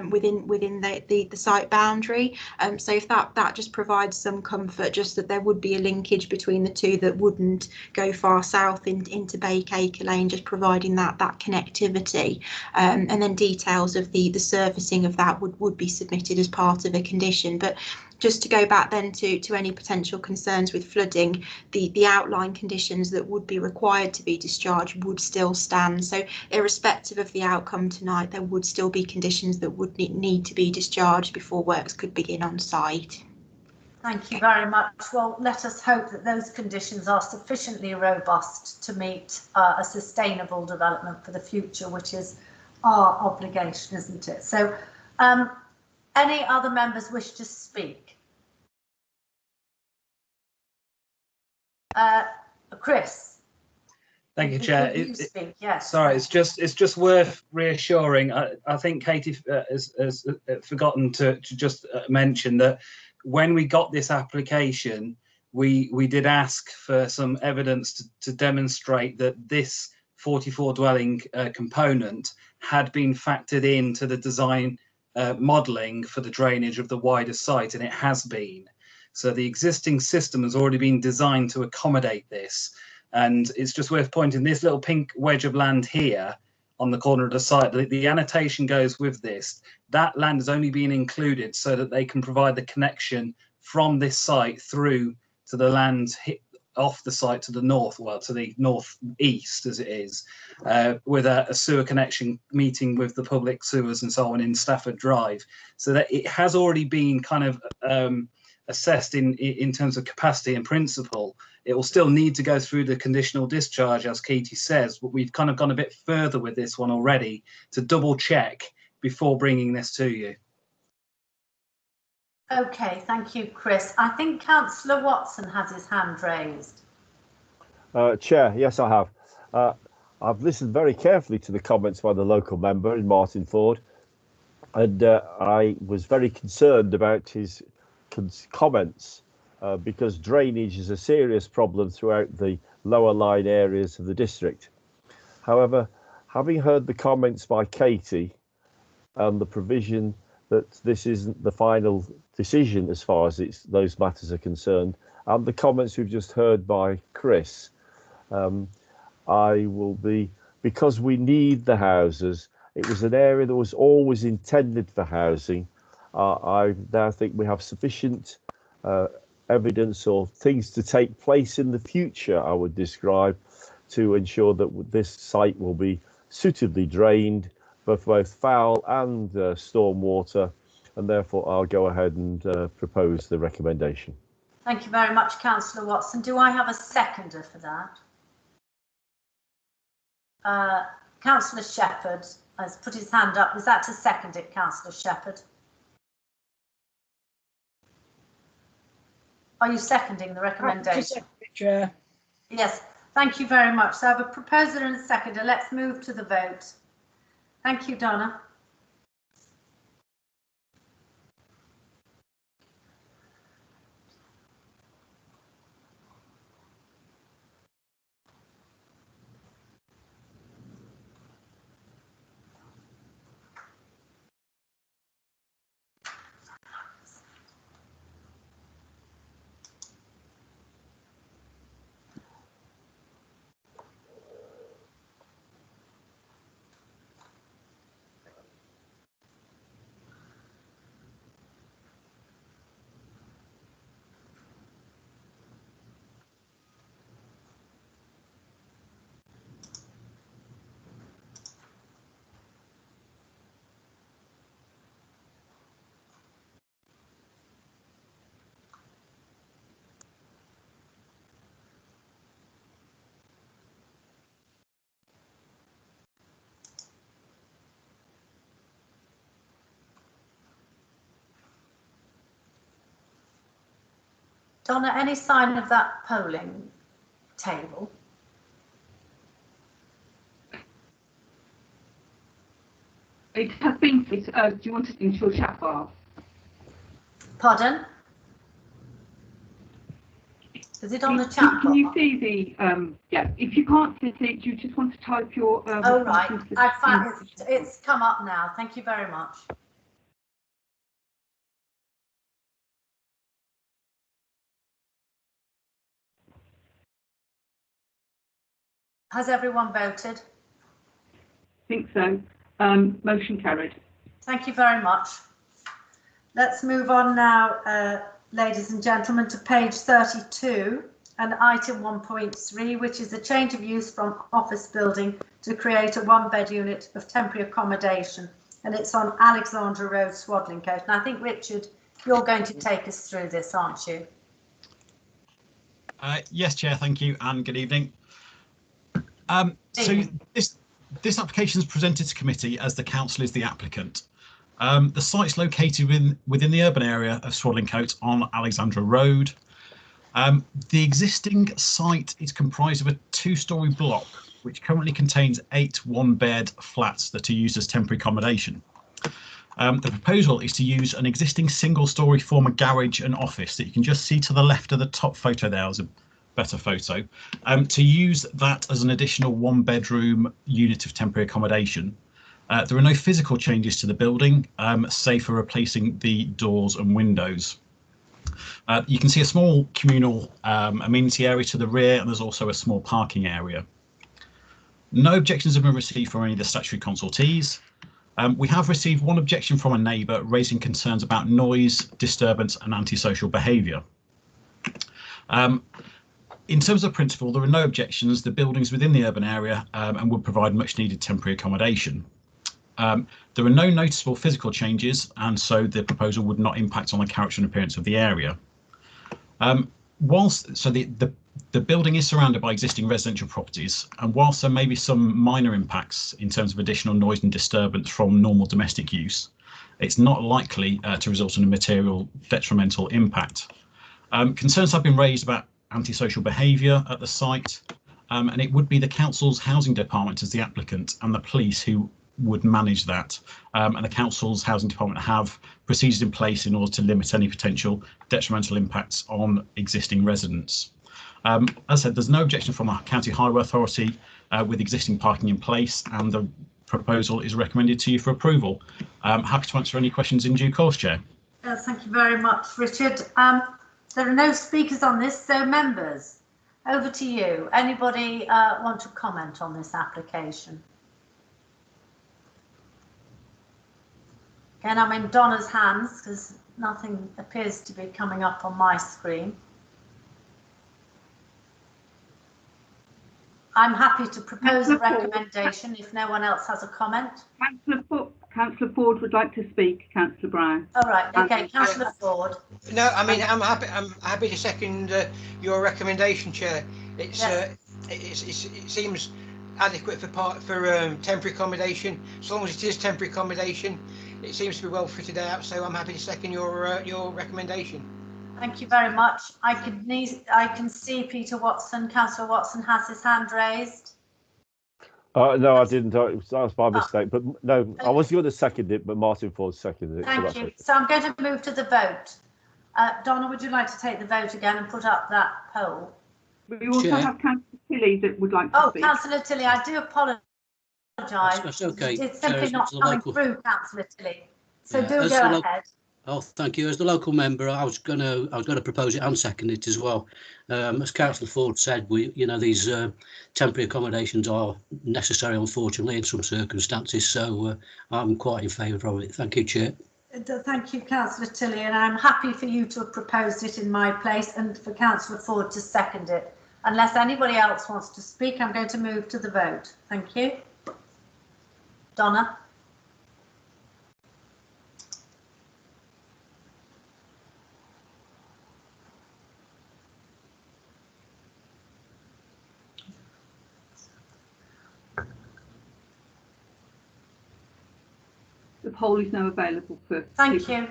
E: within the site boundary. So if that just provides some comfort, just that there would be a linkage between the two that wouldn't go far south into Bakeacre Lane, just providing that connectivity, and then details of the servicing of that would be submitted as part of a condition. But just to go back then to any potential concerns with flooding, the outline conditions that would be required to be discharged would still stand. So irrespective of the outcome tonight, there would still be conditions that would need to be discharged before works could begin on site.
A: Thank you very much. Well, let us hope that those conditions are sufficiently robust to meet a sustainable development for the future, which is our obligation, isn't it? So any other members wish to speak? Chris.
F: Thank you, Chair.
A: Yes.
F: Sorry, it's just worth reassuring. I think Katie has forgotten to just mention that when we got this application, we did ask for some evidence to demonstrate that this 44 dwelling component had been factored into the design modelling for the drainage of the wider site, and it has been. So the existing system has already been designed to accommodate this. And it's just worth pointing this little pink wedge of land here on the corner of the site, the annotation goes with this. That land has only been included so that they can provide the connection from this site through to the land off the site to the north, well, to the northeast as it is, with a sewer connection meeting with the public sewers and so on in Stafford Drive. So that it has already been kind of assessed in terms of capacity and principle. It will still need to go through the conditional discharge, as Katie says, but we've kind of gone a bit further with this one already to double check before bringing this to you.
A: Okay, thank you, Chris. I think Councillor Watson has his hand raised.
I: Chair, yes, I have. I've listened very carefully to the comments by the local member in Martin Ford, and I was very concerned about his comments because drainage is a serious problem throughout the lower line areas of the district. However, having heard the comments by Katie and the provision that this isn't the final decision as far as those matters are concerned, and the comments we've just heard by Chris, I will be, because we need the houses, it was an area that was always intended for housing. I now think we have sufficient evidence or things to take place in the future, I would describe, to ensure that this site will be suitably drained, both foul and storm water, and therefore I'll go ahead and propose the recommendation.
A: Thank you very much, Councillor Watson. Do I have a seconder for that? Councillor Shepherd has put his hand up. Is that to second it, Councillor Shepherd? Are you seconding the recommendation?
J: Chair.
A: Yes, thank you very much. So I have a proposer and a seconder. Let's move to the vote. Thank you, Donna. Donna, any sign of that polling table?
B: It has been. Do you want it into your chat bar?
A: Pardon? Is it on the chat bar?
B: Can you see the? Yeah. If you can't see it, do you just want to type your?
A: Oh right, I found it's come up now. Thank you very much. Has everyone voted?
B: I think so. Motion carried.
A: Thank you very much. Let's move on now, ladies and gentlemen, to page 32 and item 1.3, which is a change of use from office building to create a one-bed unit of temporary accommodation. And it's on Alexandra Road, Swadlincote. And I think, Richard, you're going to take us through this, aren't you?
N: Yes, Chair, thank you, and good evening. So this application is presented to committee as the council is the applicant. The site's located within the urban area of Swadlincote on Alexandra Road. The existing site is comprised of a two-storey block, which currently contains 8 one-bed flats that are used as temporary accommodation. The proposal is to use an existing single-storey former garage and office that you can just see to the left of the top photo there. Is a better photo, to use that as an additional one-bedroom unit of temporary accommodation. There are no physical changes to the building, save for replacing the doors and windows. You can see a small communal amenity area to the rear, and there's also a small parking area. No objections have been received from any of the statutory consultees. We have received one objection from a neighbour raising concerns about noise, disturbance and antisocial behaviour. In terms of principle, there are no objections. The building's within the urban area and would provide much needed temporary accommodation. There are no noticeable physical changes, and so the proposal would not impact on the character and appearance of the area. The building is surrounded by existing residential properties, and whilst there may be some minor impacts in terms of additional noise and disturbance from normal domestic use, it's not likely to result in a material detrimental impact. Concerns have been raised about antisocial behaviour at the site, and it would be the council's housing department as the applicant and the police who would manage that, and the council's housing department have procedures in place in order to limit any potential detrimental impacts on existing residents. As I said, there's no objection from the County Highway Authority with existing parking in place, and the proposal is recommended to you for approval. Happy to answer any questions in due course, Chair.
A: Thank you very much, Richard. There are no speakers on this, so members, over to you. Anybody want to comment on this application? Again, I'm in Donna's hands because nothing appears to be coming up on my screen. I'm happy to propose a recommendation if no one else has a comment.
B: Councillor Ford would like to speak. Councillor Brown.
A: All right. Okay, Councillor Ford.
C: No, I mean I'm happy to second your recommendation, Chair. It seems adequate for temporary accommodation. As long as it is temporary accommodation, it seems to be well fitted out. So I'm happy to second your recommendation.
A: Thank you very much. I can see Peter Watson. Councillor Watson has his hand raised.
I: No, I didn't. That was my mistake. But no, I was going to second it, but Martin Ford seconded it.
A: Thank you. So I'm going to move to the vote. Donna, would you like to take the vote again and put up that poll?
B: We also have Councillor Tilley that would like to speak.
A: Oh, Councillor Tilley, I do apologise.
D: That's okay.
A: It's simply not coming through, Councillor Tilley. So do go ahead.
D: Oh, thank you. As the local member, I was going to propose it and second it as well. As Councillor Ford said, these temporary accommodations are necessary, unfortunately, in some circumstances. So I'm quite in favour of it. Thank you, Chair.
A: Thank you, Councillor Tilley, and I'm happy for you to have proposed it in my place and for Councillor Ford to second it. Unless anybody else wants to speak, I'm going to move to the vote. Thank you. Donna.
B: The poll is now available for.
A: Thank you.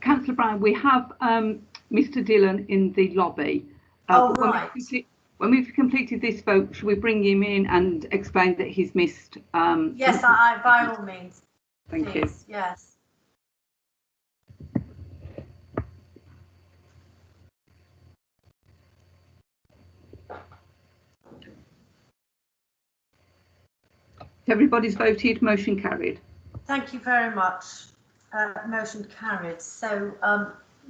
B: Councillor Brown, we have Mr. Dillon in the lobby.
A: Oh, right.
B: When we've completed this vote, should we bring him in and explain that he's missed?
A: Yes, by all means.
B: Thank
A: please.
B: you.
A: Yes.
B: Everybody's voted, motion carried.
A: Thank you very much. Motion carried. So,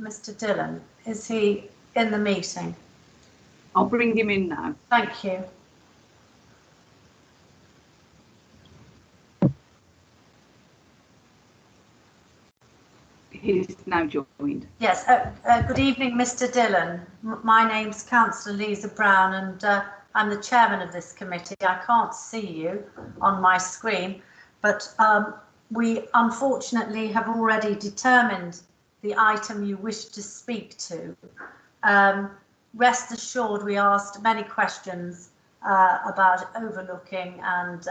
A: Mr. Dillon, is he in the meeting?
B: I'll bring him in now.
A: Thank you.
B: He's now joined.
A: Yes. Good evening, Mr. Dillon. My name's Councillor Lisa Brown, and I'm the chairman of this committee. I can't see you on my screen, but we unfortunately have already determined the item you wish to speak to. Rest assured, we asked many questions about overlooking and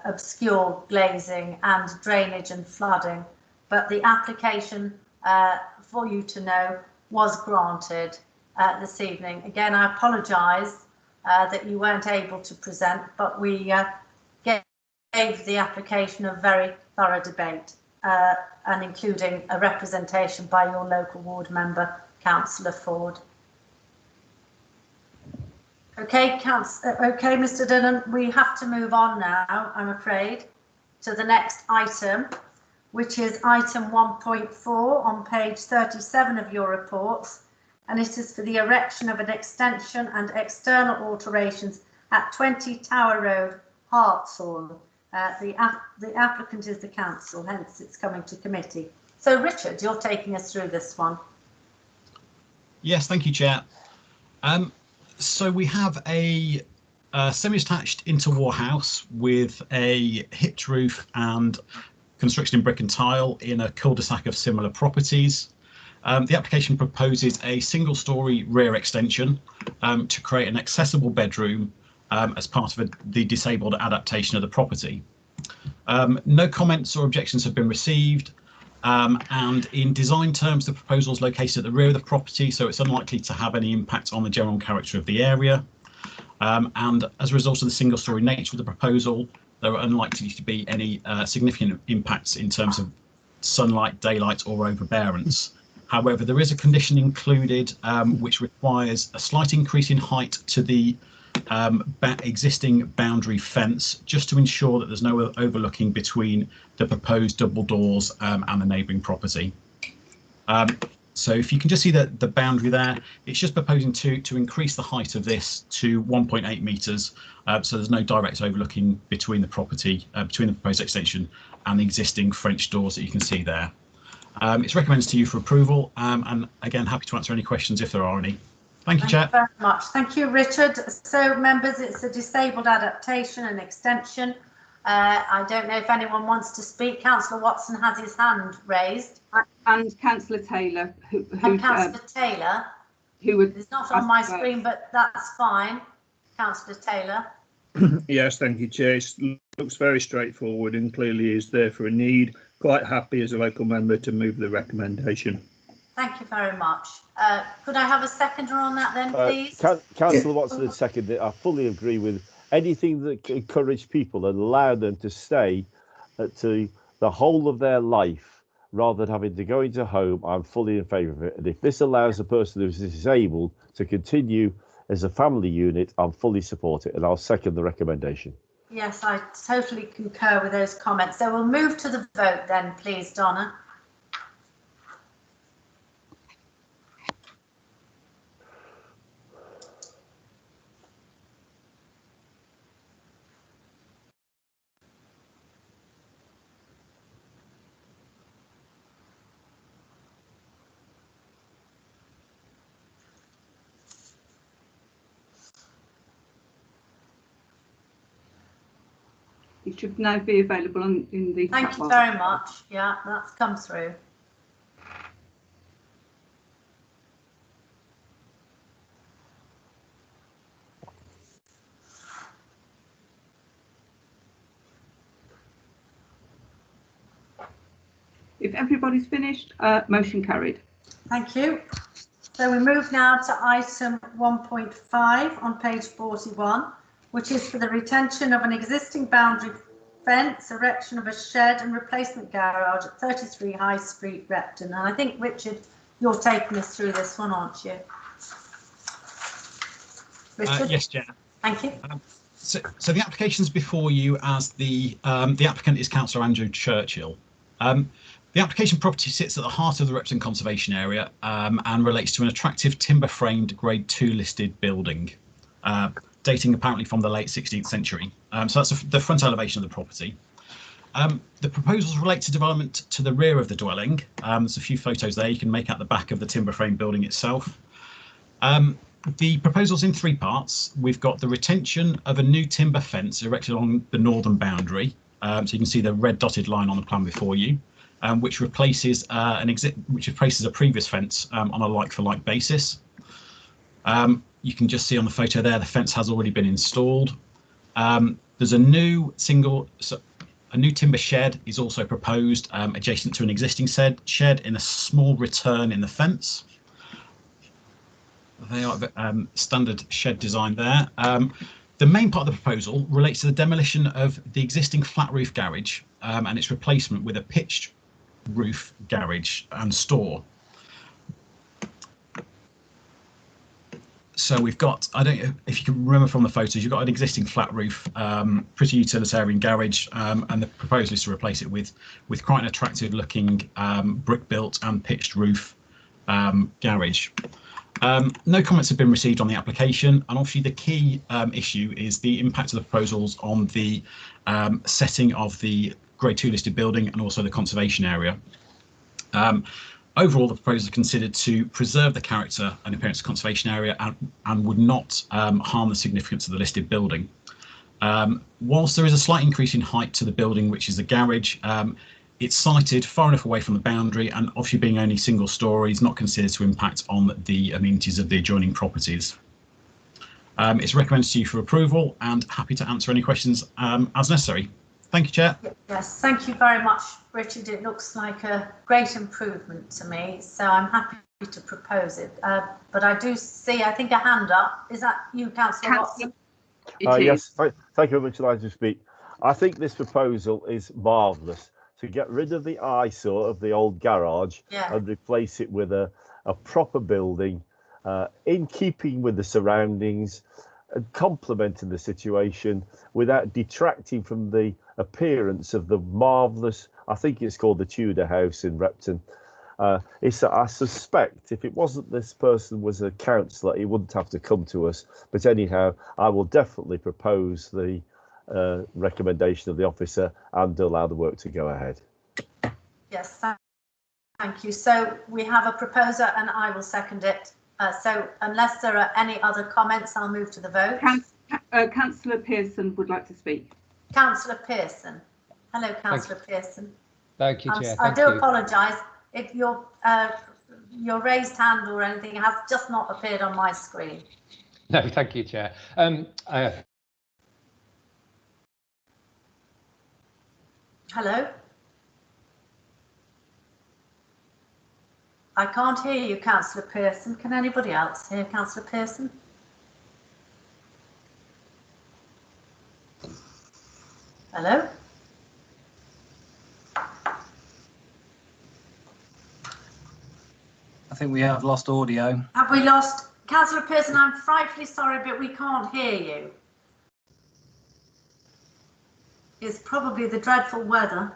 A: obscure glazing and drainage and flooding, but the application for you to know was granted this evening. Again, I apologise that you weren't able to present, but we gave the application a very thorough debate and including a representation by your local ward member, Councillor Ford. Okay, Mr. Dillon, we have to move on now, I'm afraid, to the next item, which is item 1.4 on page 37 of your reports, and it is for the erection of an extension and external alterations at 20 Tower Road, Hartshorn. The applicant is the council, hence it's coming to committee. So, Richard, you're taking us through this one.
N: Yes, thank you, Chair. So we have a semi-detached interwar house with a hipped roof and construction in brick and tile in a cul-de-sac of similar properties. The application proposes a single-storey rear extension to create an accessible bedroom as part of the disabled adaptation of the property. No comments or objections have been received, and in design terms the proposal is located at the rear of the property, so it's unlikely to have any impact on the general character of the area, and as a result of the single-storey nature of the proposal, there are unlikely to be any significant impacts in terms of sunlight, daylight or overbearance. However, there is a condition included which requires a slight increase in height to the existing boundary fence, just to ensure that there's no overlooking between the proposed double doors and the neighbouring property. So if you can just see the boundary there, it's just proposing to increase the height of this to 1.8 metres, so there's no direct overlooking between the property, between the proposed extension and the existing French doors that you can see there. It's recommended to you for approval, and again, happy to answer any questions if there are any. Thank you, Chair.
A: Thank you very much. Thank you, Richard. So, members, it's a disabled adaptation and extension. I don't know if anyone wants to speak. Councillor Watson has his hand raised.
B: And Councillor Taylor, who
A: Councillor Taylor, who is not on my screen, but that's fine. Councillor Taylor.
O: Yes, thank you, Chair. It looks very straightforward and clearly is there for a need. Quite happy as a local member to move the recommendation.
A: Thank you very much. Could I have a seconder on that then, please?
I: Councillor Watson has seconded. I fully agree with anything that can encourage people and allow them to stay to the whole of their life rather than having to go into home. I'm fully in favour of it. And if this allows a person who's disabled to continue as a family unit, I'm fully support it, and I'll second the recommendation.
A: Yes, I totally concur with those comments. So we'll move to the vote then, please, Donna.
B: it should now be available in the
A: Thank
B: chat
A: you
B: box.
A: very much. Yeah, that's come through.
B: If everybody's finished, motion carried.
A: Thank you. So we move now to item 1.5 on page 41, which is for the retention of an existing boundary fence, erection of a shed and replacement garage at 33 High Street, Repton. And I think, Richard, you're taking us through this one, aren't you? Richard?
N: Yes, Chair.
A: Thank you.
N: So the application's before you as the applicant is Councillor Andrew Churchill. The application property sits at the heart of the Repton Conservation Area and relates to an attractive timber-framed Grade 2 listed building, dating apparently from the late 16th century. So that's the front elevation of the property. The proposals relate to development to the rear of the dwelling. There's a few photos there you can make out the back of the timber-framed building itself. The proposal's in three parts. We've got the retention of a new timber fence erected along the northern boundary. So you can see the red dotted line on the plan before you. Which replaces a previous fence on a like-for-like basis. You can just see on the photo there the fence has already been installed. There's a new timber shed is also proposed adjacent to an existing shed in a small return in the fence. They are standard shed design there. The main part of the proposal relates to the demolition of the existing flat roof garage and its replacement with a pitched roof garage and store. So we've got, I don't know if you can remember from the photos, you've got an existing flat roof, pretty utilitarian garage, and the proposal is to replace it with quite an attractive looking brick built and pitched roof garage. No comments have been received on the application, and obviously the key issue is the impact of the proposals on the setting of the Grade 2 listed building and also the conservation area. Overall, the proposal is considered to preserve the character and appearance of the conservation area and would not harm the significance of the listed building. Whilst there is a slight increase in height to the building, which is the garage, it's sited far enough away from the boundary, and obviously being only single storey is not considered to impact on the amenities of the adjoining properties. It's recommended to you for approval, and happy to answer any questions as necessary. Thank you, Chair.
A: Yes, thank you very much, Richard. It looks like a great improvement to me, so I'm happy to propose it. But I do see, I think, a hand up. Is that you, Councillor Watson?
I: Yes, thank you very much. I'd like to speak. I think this proposal is marvellous, to get rid of the eyesore of the old garage and replace it with a proper building in keeping with the surroundings and complementing the situation without detracting from the appearance of the marvellous, I think it's called the Tudor house in Repton. I suspect if it wasn't this person was a councillor, he wouldn't have to come to us. But anyhow, I will definitely propose the recommendation of the officer and allow the work to go ahead.
A: Yes, thank you. So we have a proposer and I will second it. So unless there are any other comments, I'll move to the vote.
B: Councillor Pearson would like to speak.
A: Councillor Pearson. Hello, Councillor Pearson.
P: Thank you, Chair.
A: I do apologise if your raised hand or anything has just not appeared on my screen.
P: No, thank you, Chair.
A: Hello? I can't hear you, Councillor Pearson. Can anybody else hear Councillor Pearson? Hello?
F: I think we have lost audio.
A: Have we lost? Councillor Pearson, I'm frightfully sorry, but we can't hear you. It's probably the dreadful weather.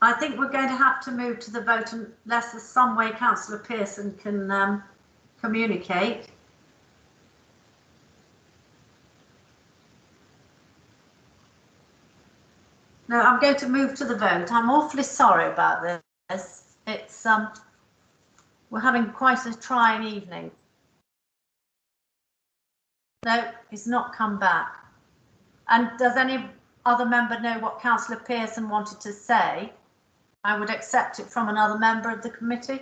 A: I think we're going to have to move to the vote unless there's some way Councillor Pearson can communicate. No, I'm going to move to the vote. I'm awfully sorry about this. It's we're having quite a trying evening. No, he's not come back. And does any other member know what Councillor Pearson wanted to say? I would accept it from another member of the committee.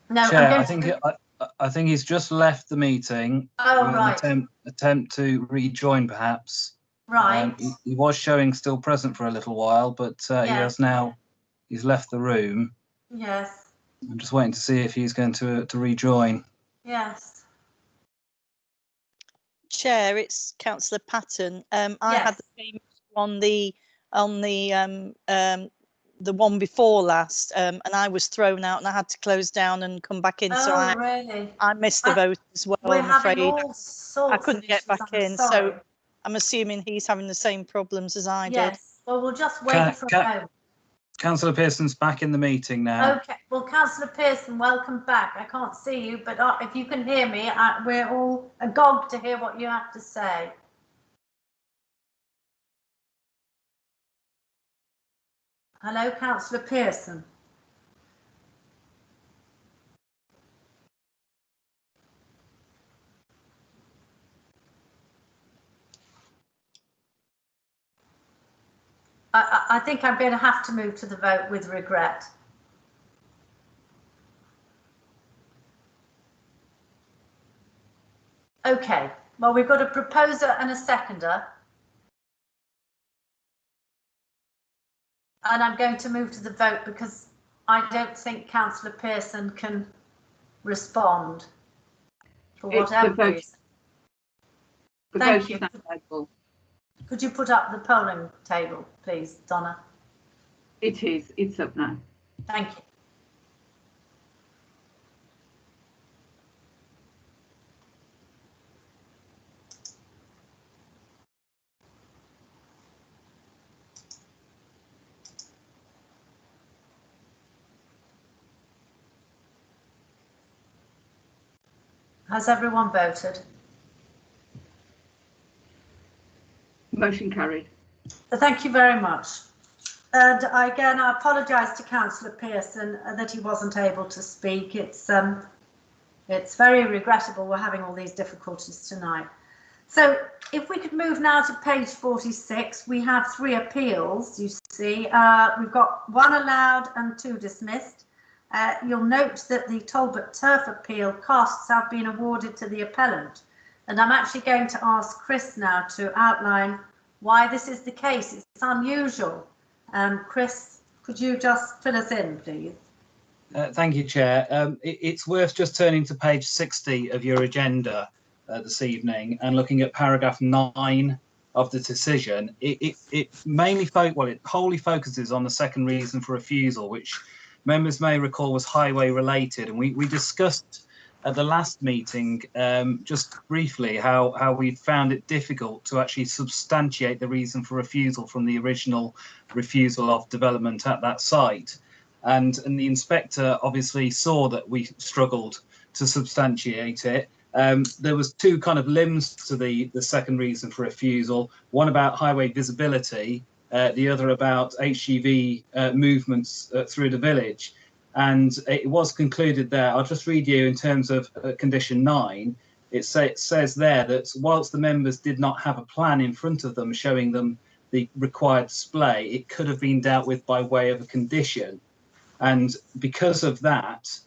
A: No,
F: Chair, I think he's just left the meeting.
A: Oh, right.
F: Attempt to rejoin, perhaps.
A: Right.
F: He was showing still present for a little while, but he's left the room.
A: Yes.
F: I'm just waiting to see if he's going to rejoin.
A: Yes.
H: Chair, it's Councillor Patton. I had the same on the one before last, and I was thrown out and I had to close down and come back in. So I missed the vote as well.
A: We're
H: I'm afraid
A: having all sorts
H: I couldn't
A: of
H: get
A: issues,
H: back
A: I'm
H: in.
A: sorry.
H: So I'm assuming he's having the same problems as I did.
A: Yes. Well, we'll just wait for a moment.
F: Councillor Pearson's back in the meeting now.
A: Okay. Well, Councillor Pearson, welcome back. I can't see you, but if you can hear me, we're all agog to hear what you have to say. Hello, Councillor Pearson. I think I'm going to have to move to the vote with regret. Okay, well, we've got a proposer and a seconder. And I'm going to move to the vote because I don't think Councillor Pearson can respond for whatever reason. Thank you. Could you put up the polling table, please, Donna?
B: It is. It's up now.
A: Thank you. Has everyone voted?
B: Motion carried.
A: Thank you very much. And again, I apologise to Councillor Pearson that he wasn't able to speak. It's very regrettable we're having all these difficulties tonight. So if we could move now to page 46, we have 3 appeals, you see. We've got 1 allowed and 2 dismissed. You'll note that the Talbot Turf appeal costs have been awarded to the appellant. And I'm actually going to ask Chris now to outline why this is the case. It's unusual. Chris, could you just fill us in, please?
F: Thank you, Chair. It's worth just turning to page 60 of your agenda this evening and looking at paragraph 9 of the decision. It wholly focuses on the second reason for refusal, which members may recall was highway related. And we discussed at the last meeting just briefly how we found it difficult to actually substantiate the reason for refusal from the original refusal of development at that site. And the inspector obviously saw that we struggled to substantiate it. There was 2 kind of limbs to the second reason for refusal, one about highway visibility, the other about HGV movements through the village. And it was concluded there, I'll just read you in terms of condition 9, it says there that whilst the members did not have a plan in front of them showing them the required display, it could have been dealt with by way of a condition. And because of that,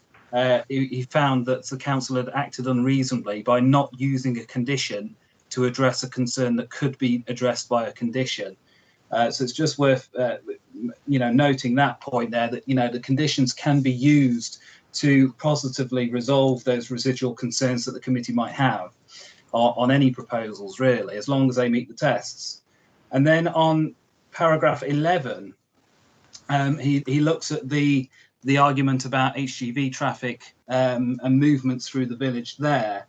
F: he found that the council had acted unreasonably by not using a condition to address a concern that could be addressed by a condition. So it's just worth, noting that point there, that, the conditions can be used to positively resolve those residual concerns that the committee might have on any proposals, really, as long as they meet the tests. And then on paragraph 11, he looks at the argument about HGV traffic and movements through the village there.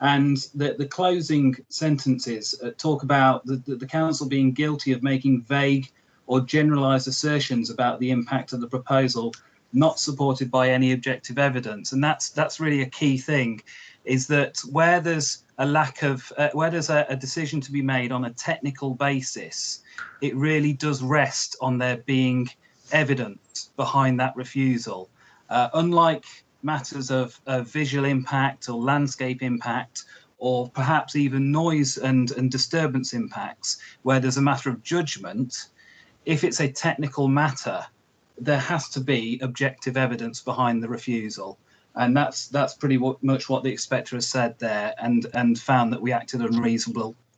F: And the closing sentences talk about the council being guilty of making vague or generalised assertions about the impact of the proposal, not supported by any objective evidence. And that's really a key thing, is that where there's a lack of, where there's a decision to be made on a technical basis, it really does rest on there being evidence behind that refusal. Unlike matters of visual impact or landscape impact, or perhaps even noise and disturbance impacts, where there's a matter of judgment, if it's a technical matter, there has to be objective evidence behind the refusal. And that's pretty much what the inspector has said there, and found that we acted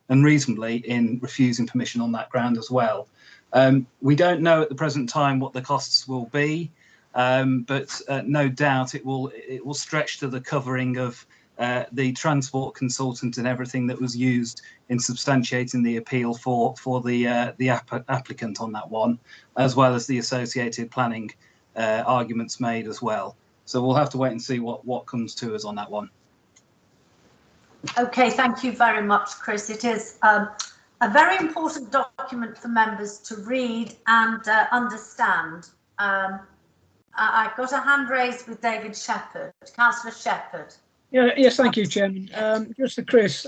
F: unreasonably in refusing permission on that ground as well. We don't know at the present time what the costs will be, but no doubt it will stretch to the covering of the transport consultant and everything that was used in substantiating the appeal for the applicant on that one, as well as the associated planning arguments made as well. So we'll have to wait and see what comes to us on that one.
A: Okay, thank you very much, Chris. It is a very important document for members to read and understand. I've got a hand raised with David Shepherd, Councillor Shepherd.
J: Yeah, yes, thank you, Chairman. Just to Chris,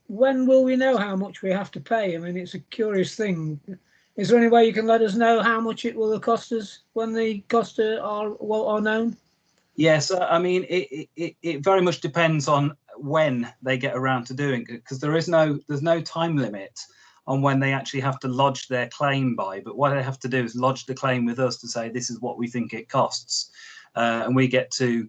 J: when will we know how much we have to pay? I mean, it's a curious thing. Is there any way you can let us know how much it will cost us when the costs are known?
F: Yes, I mean, it very much depends on when they get around to doing it, because there's no time limit on when they actually have to lodge their claim by. But what they have to do is lodge the claim with us to say this is what we think it costs, and we get to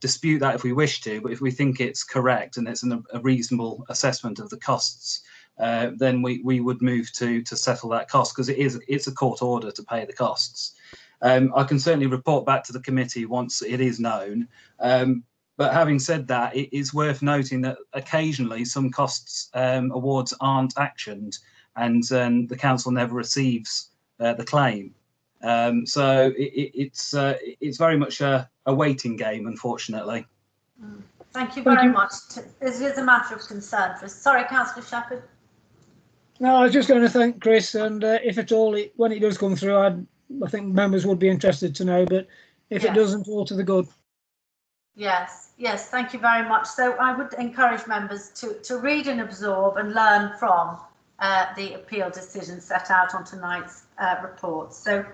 F: dispute that if we wish to. But if we think it's correct and it's a reasonable assessment of the costs, then we would move to settle that cost, because it's a court order to pay the costs. I can certainly report back to the committee once it is known. But having said that, it is worth noting that occasionally some costs awards aren't actioned, and the council never receives the claim. So it's very much a waiting game, unfortunately.
A: Thank you very much. This is a matter of concern for us. Sorry, Councillor Shepherd.
J: No, I was just going to thank Chris, and if at all, when it does come through, I think members would be interested to know, but if it doesn't, all to the good. Yes, thank you very much. So I would encourage members to read and absorb and learn from the appeal decision set out on tonight's report. So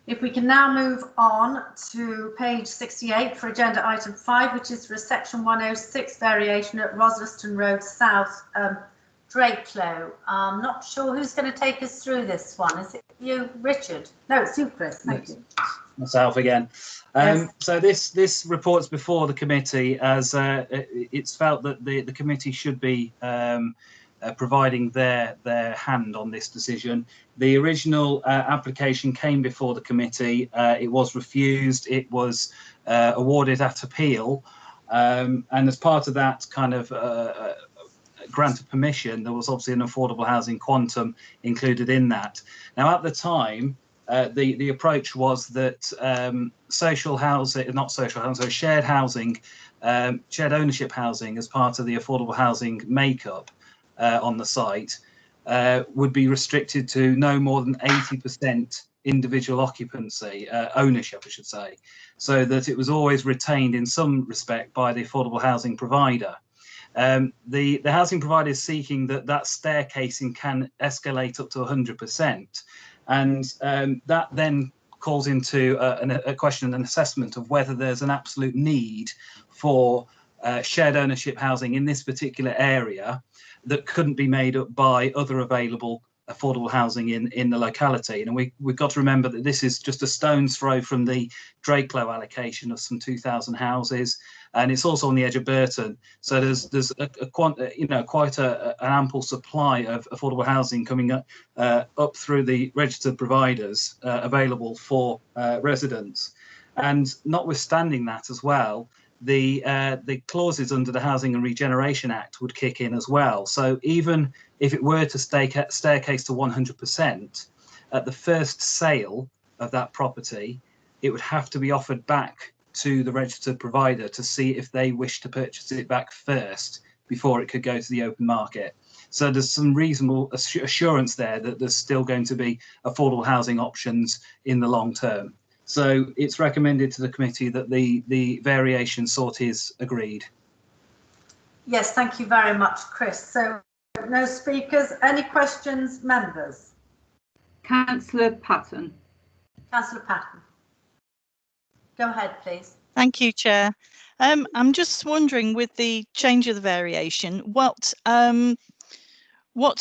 J: if we can now move on to page 68 for agenda item 5, which is for a section 106 variation at Rosleston Road South, Drakelow. I'm not sure who's going to take us through this one. Is it you, Richard? No, it's you, Chris. Thank you.
F: Myself again.
A: Yes.
F: So this report's before the committee, as it's felt that the committee should be providing their hand on this decision. The original application came before the committee. It was refused. It was awarded at appeal, and as part of that kind of grant of permission, there was obviously an affordable housing quantum included in that. Now, at the time, the approach was that shared housing, shared ownership housing as part of the affordable housing makeup on the site would be restricted to no more than 80% individual occupancy, ownership, I should say, so that it was always retained in some respect by the affordable housing provider. The housing provider is seeking that staircasing can escalate up to 100%, and that then calls into a question and assessment of whether there's an absolute need for shared ownership housing in this particular area that couldn't be made up by other available affordable housing in the locality. And we've got to remember that this is just a stone's throw from the Drakelow allocation of some 2,000 houses, and it's also on the edge of Burton. So there's quite an ample supply of affordable housing coming up through the registered providers available for residents. And notwithstanding that as well, the clauses under the Housing and Regeneration Act would kick in as well. So even if it were to staircase to 100%, at the first sale of that property, it would have to be offered back to the registered provider to see if they wish to purchase it back first before it could go to the open market. So there's some reasonable assurance there that there's still going to be affordable housing options in the long term. So it's recommended to the committee that the variation sought is agreed.
A: Yes, thank you very much, Chris. So no speakers. Any questions, members?
B: Councillor Patton.
A: Councillor Patton. Go ahead, please.
H: Thank you, Chair. I'm just wondering, with the change of the variation, what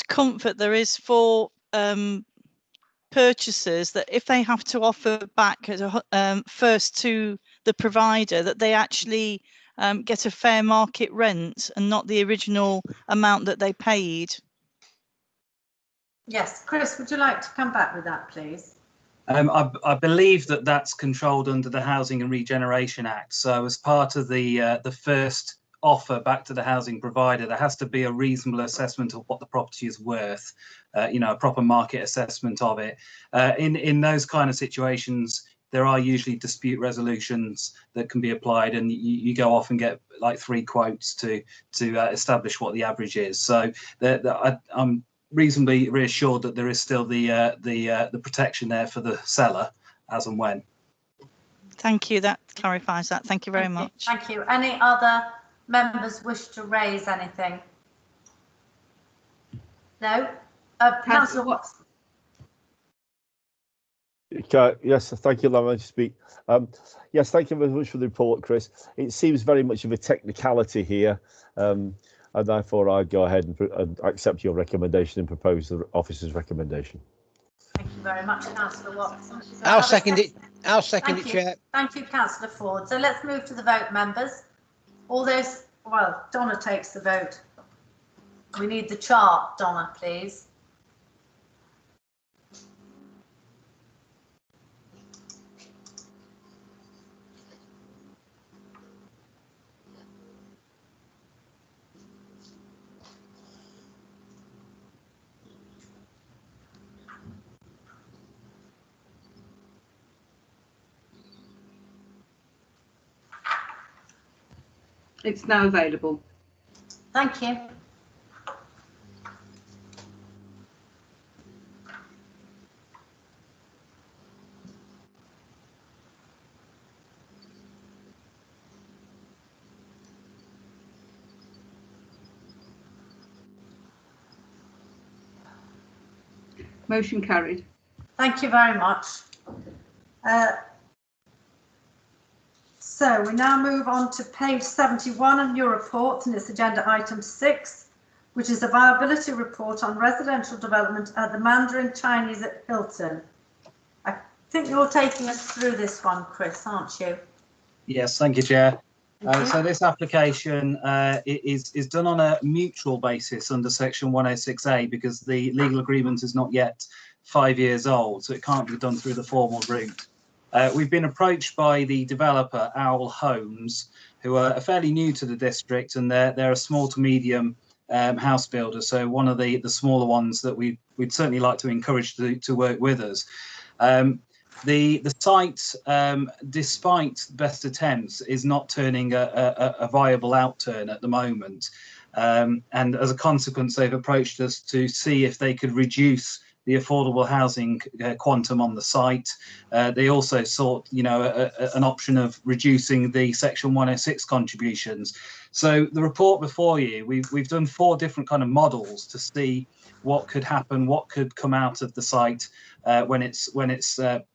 H: comfort there is for purchasers that if they have to offer back first to the provider, that they actually get a fair market rent and not the original amount that they paid.
A: Yes, Chris, would you like to come back with that, please?
F: I believe that that's controlled under the Housing and Regeneration Act. So as part of the first offer back to the housing provider, there has to be a reasonable assessment of what the property is worth, you know, a proper market assessment of it. In those kind of situations, there are usually dispute resolutions that can be applied, and you go off and get like 3 quotes to establish what the average is. So I'm reasonably reassured that there is still the protection there for the seller as and when.
H: Thank you. That clarifies that. Thank you very much.
A: Thank you. Any other members wish to raise anything? No? Councillor Watson.
I: Yes, thank you, Lamar, to speak. Yes, thank you very much for the report, Chris. It seems very much of a technicality here, and therefore I go ahead and accept your recommendation and propose the officer's recommendation.
A: Thank you very much, Councillor Watson.
C: I'll second it. I'll second it, Chair.
A: Thank you, Councillor Ford. So let's move to the vote, members. All those, well, Donna takes the vote. We need the chart, Donna, please.
B: It's now available.
A: Thank you.
B: Motion carried.
A: Thank you very much. So we now move on to page 71 of your report, and it's agenda item 6, which is a viability report on residential development at the Mandarin Chinese at Hilton. I think you're taking us through this one, Chris, aren't you?
F: Yes, thank you, Chair. So this application is done on a mutual basis under section 106A because the legal agreement is not yet 5 years old, so it can't be done through the formal route. We've been approached by the developer Owl Homes, who are fairly new to the district, and they're a small to medium house builder, so one of the smaller ones that we'd certainly like to encourage to work with us. The site, despite best attempts, is not turning a viable outturn at the moment. And as a consequence, they've approached us to see if they could reduce the affordable housing quantum on the site. They also sought, you know, an option of reducing the section 106 contributions. So the report before you, we've done 4 different kind of models to see what could happen, what could come out of the site when it's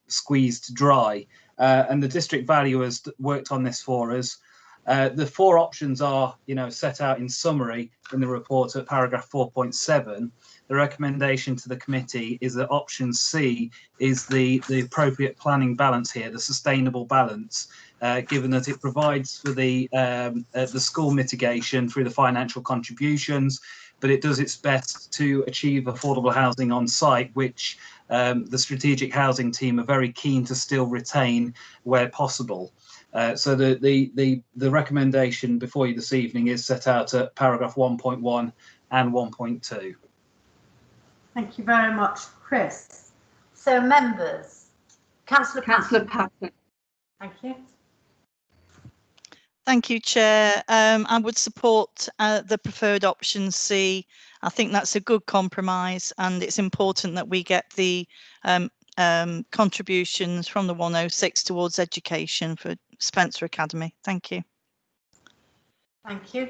F: squeezed dry. And the district valuers worked on this for us. The 4 options are, you know, set out in summary in the report at paragraph 4.7. The recommendation to the committee is that option C is the appropriate planning balance here, the sustainable balance, given that it provides for the school mitigation through the financial contributions, but it does its best to achieve affordable housing on site, which the strategic housing team are very keen to still retain where possible. So the recommendation before you this evening is set out at paragraph 1.1 and 1.2.
A: Thank you very much, Chris. So members, Councillor
B: Patton.
A: Thank you.
H: Thank you, Chair. I would support the preferred option C. I think that's a good compromise, and it's important that we get the contributions from the 106 towards education for Spencer Academy. Thank you.
A: Thank you.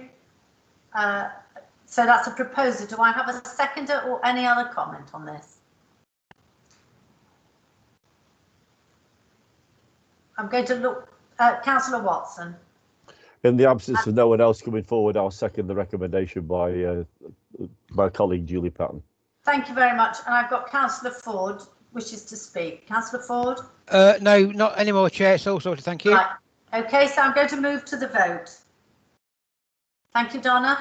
A: So that's a proposal. Do I have a seconder or any other comment on this? I'm going to look at Councillor Watson.
I: In the absence of no one else coming forward, I'll second the recommendation by my colleague Julie Patton.
A: Thank you very much. And I've got Councillor Ford wishes to speak. Councillor Ford?
C: No, not anymore, Chair. It's all sorted. Thank you.
A: Right. Okay, so I'm going to move to the vote. Thank you, Donna.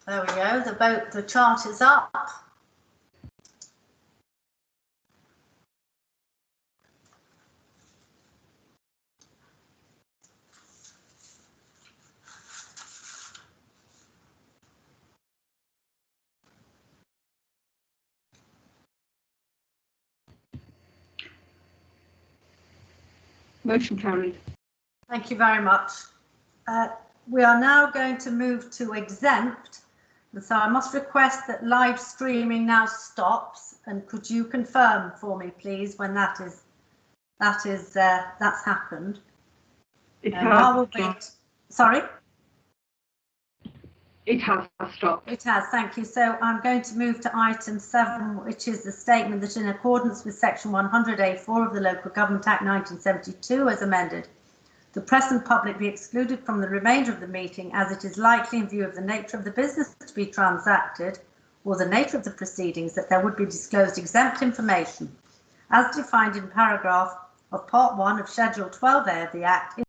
A: There we go. The chart is up.
B: Motion carried.
A: Thank you very much. We are now going to move to exempt. And so I must request that live streaming now stops. And could you confirm for me, please, when that's happened?
B: It has.
A: Sorry?
B: It has stopped.
A: It has, thank you. So I'm going to move to item 7, which is the statement that in accordance with section 100A4 of the Local Government Act 1972 as amended, the press and public be excluded from the remainder of the meeting as it is likely in view of the nature of the business to be transacted or the nature of the proceedings that there would be disclosed exempt information as defined in paragraph of part 1 of schedule 12A of the Act